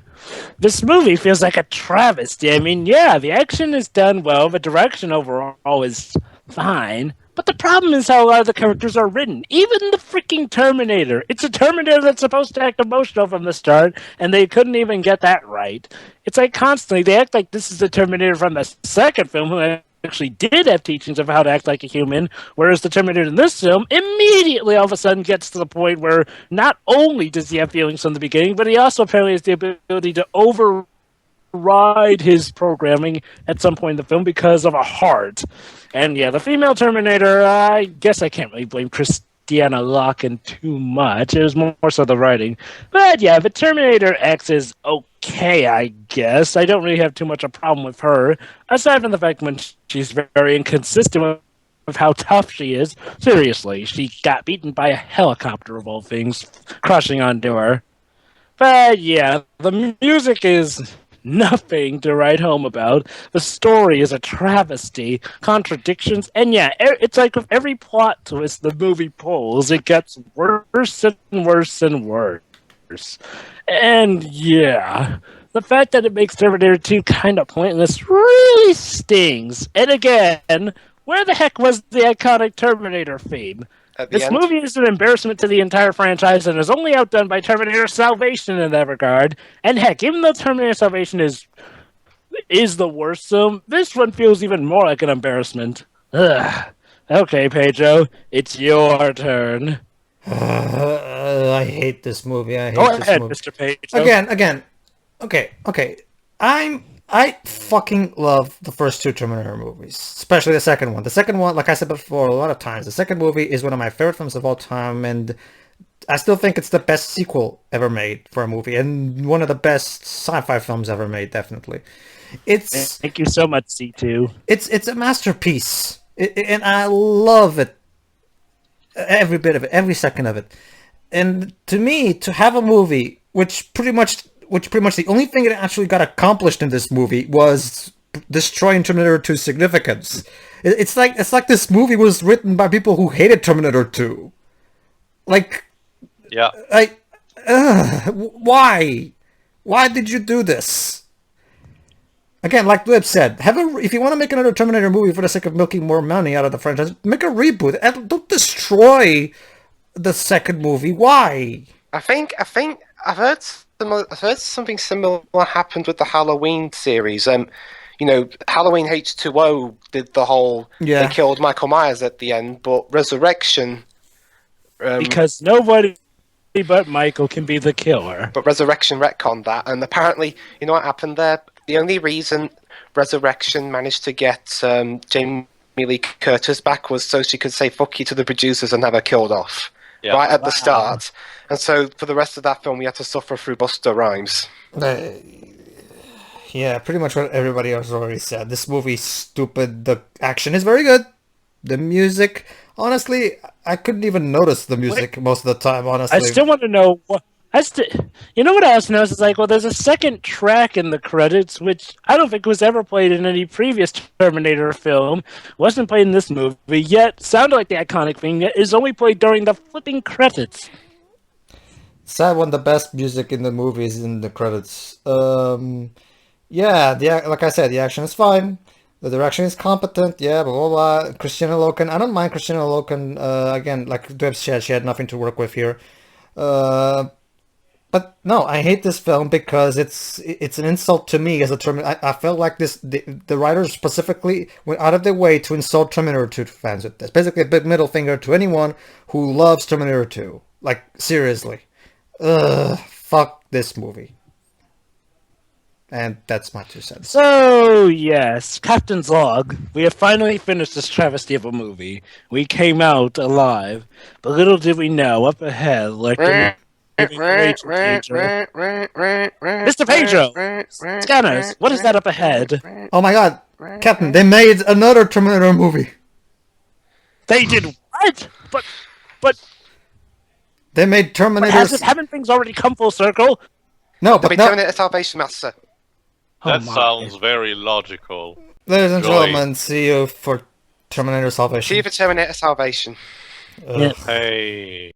This movie feels like a travesty. I mean, yeah, the action is done well, the direction overall is fine, but the problem is how a lot of the characters are written. Even the freaking Terminator. It's a Terminator that's supposed to act emotional from the start, and they couldn't even get that right. It's like constantly, they act like this is the Terminator from the second film, who actually did have teachings of how to act like a human, whereas the Terminator in this film immediately all of a sudden gets to the point where not only does he have feelings from the beginning, but he also apparently has the ability to override his programming at some point in the film because of a heart. And yeah, the female Terminator, I guess I can't really blame Christiana Loken too much. It was more so the writing. But yeah, the Terminator X is okay, I guess. I don't really have too much a problem with her, aside from the fact when she's very inconsistent with how tough she is. Seriously, she got beaten by a helicopter of all things, crushing onto her. But yeah, the music is nothing to write home about. The story is a travesty, contradictions, and yeah, it's like with every plot twist the movie pulls, it gets worse and worse and worse. And yeah, the fact that it makes Terminator 2 kind of pointless really stings. And again, where the heck was the iconic Terminator theme? This movie is an embarrassment to the entire franchise and is only outdone by Terminator Salvation in that regard. And heck, even though Terminator Salvation is is the worst film, this one feels even more like an embarrassment. Ugh. Okay, Pedro, it's your turn. I hate this movie. I Go hate this ahead, movie. Mr. Pedro. Again. Okay. I fucking love the first two Terminator movies, especially the second one. The second one, like I said before a lot of times, the second movie is one of my favorite films of all time, and I still think it's the best sequel ever made for a movie, and one of the best sci-fi films ever made, definitely. It's Thank you so much, C2. it's a masterpiece, and I love it, every bit of it, every second of it. And to me, to have a movie which pretty much the only thing that actually got accomplished in this movie was destroying Terminator 2's significance. It's like this movie was written by people who hated Terminator 2. Like, Yeah. why? Why did you do this? Again, like Lib said, if you want to make another Terminator movie for the sake of milking more money out of the franchise, make a reboot. And don't destroy the second movie. Why? I think I've heard something similar happened with the Halloween series. Halloween H2O did the whole they killed Michael Myers at the end, but Resurrection Because nobody but Michael can be the killer. But Resurrection retconned that, and apparently, you know what happened there? The only reason Resurrection managed to get Jamie Lee Curtis back was so she could say "fuck you" to the producers and have her killed off right at the start. And so for the rest of that film, we had to suffer through Busta Rhymes. Yeah, pretty much what everybody else already said. This movie's stupid. The action is very good. The music, honestly, I couldn't even notice the music most of the time, honestly. I still want to know what. You know what I also noticed? It's like, well, there's a second track in the credits, which I don't think was ever played in any previous Terminator film. Wasn't played in this movie, yet sounded like the iconic thing that is only played during the flipping credits. Sad one, the best music in the movie is in the credits. Like I said, the action is fine. The direction is competent, blah, blah, blah. Christina Loken, I don't mind Christina Loken. Again, like Deb said, she had nothing to work with here. But no, I hate this film because it's an insult to me as a Terminator. I felt like the writers specifically went out of their way to insult Terminator 2 fans with this. Basically a big middle finger to anyone who loves Terminator 2. Like, seriously. Fuck this movie. And that's my 2 cents. So, yes, Captain's Log. We have finally finished this travesty of a movie. We came out alive. But little did we know, up ahead, like the Mr. Pedro! Scanners, what is that up ahead? Oh my god, Captain, they made another Terminator movie. They did what? But they made Terminator. Haven't things already come full circle? No, but Terminator Salvation Master. That sounds very logical. Ladies and gentlemen, see you for Terminator Salvation. See you for Terminator Salvation. Yeah. Hey.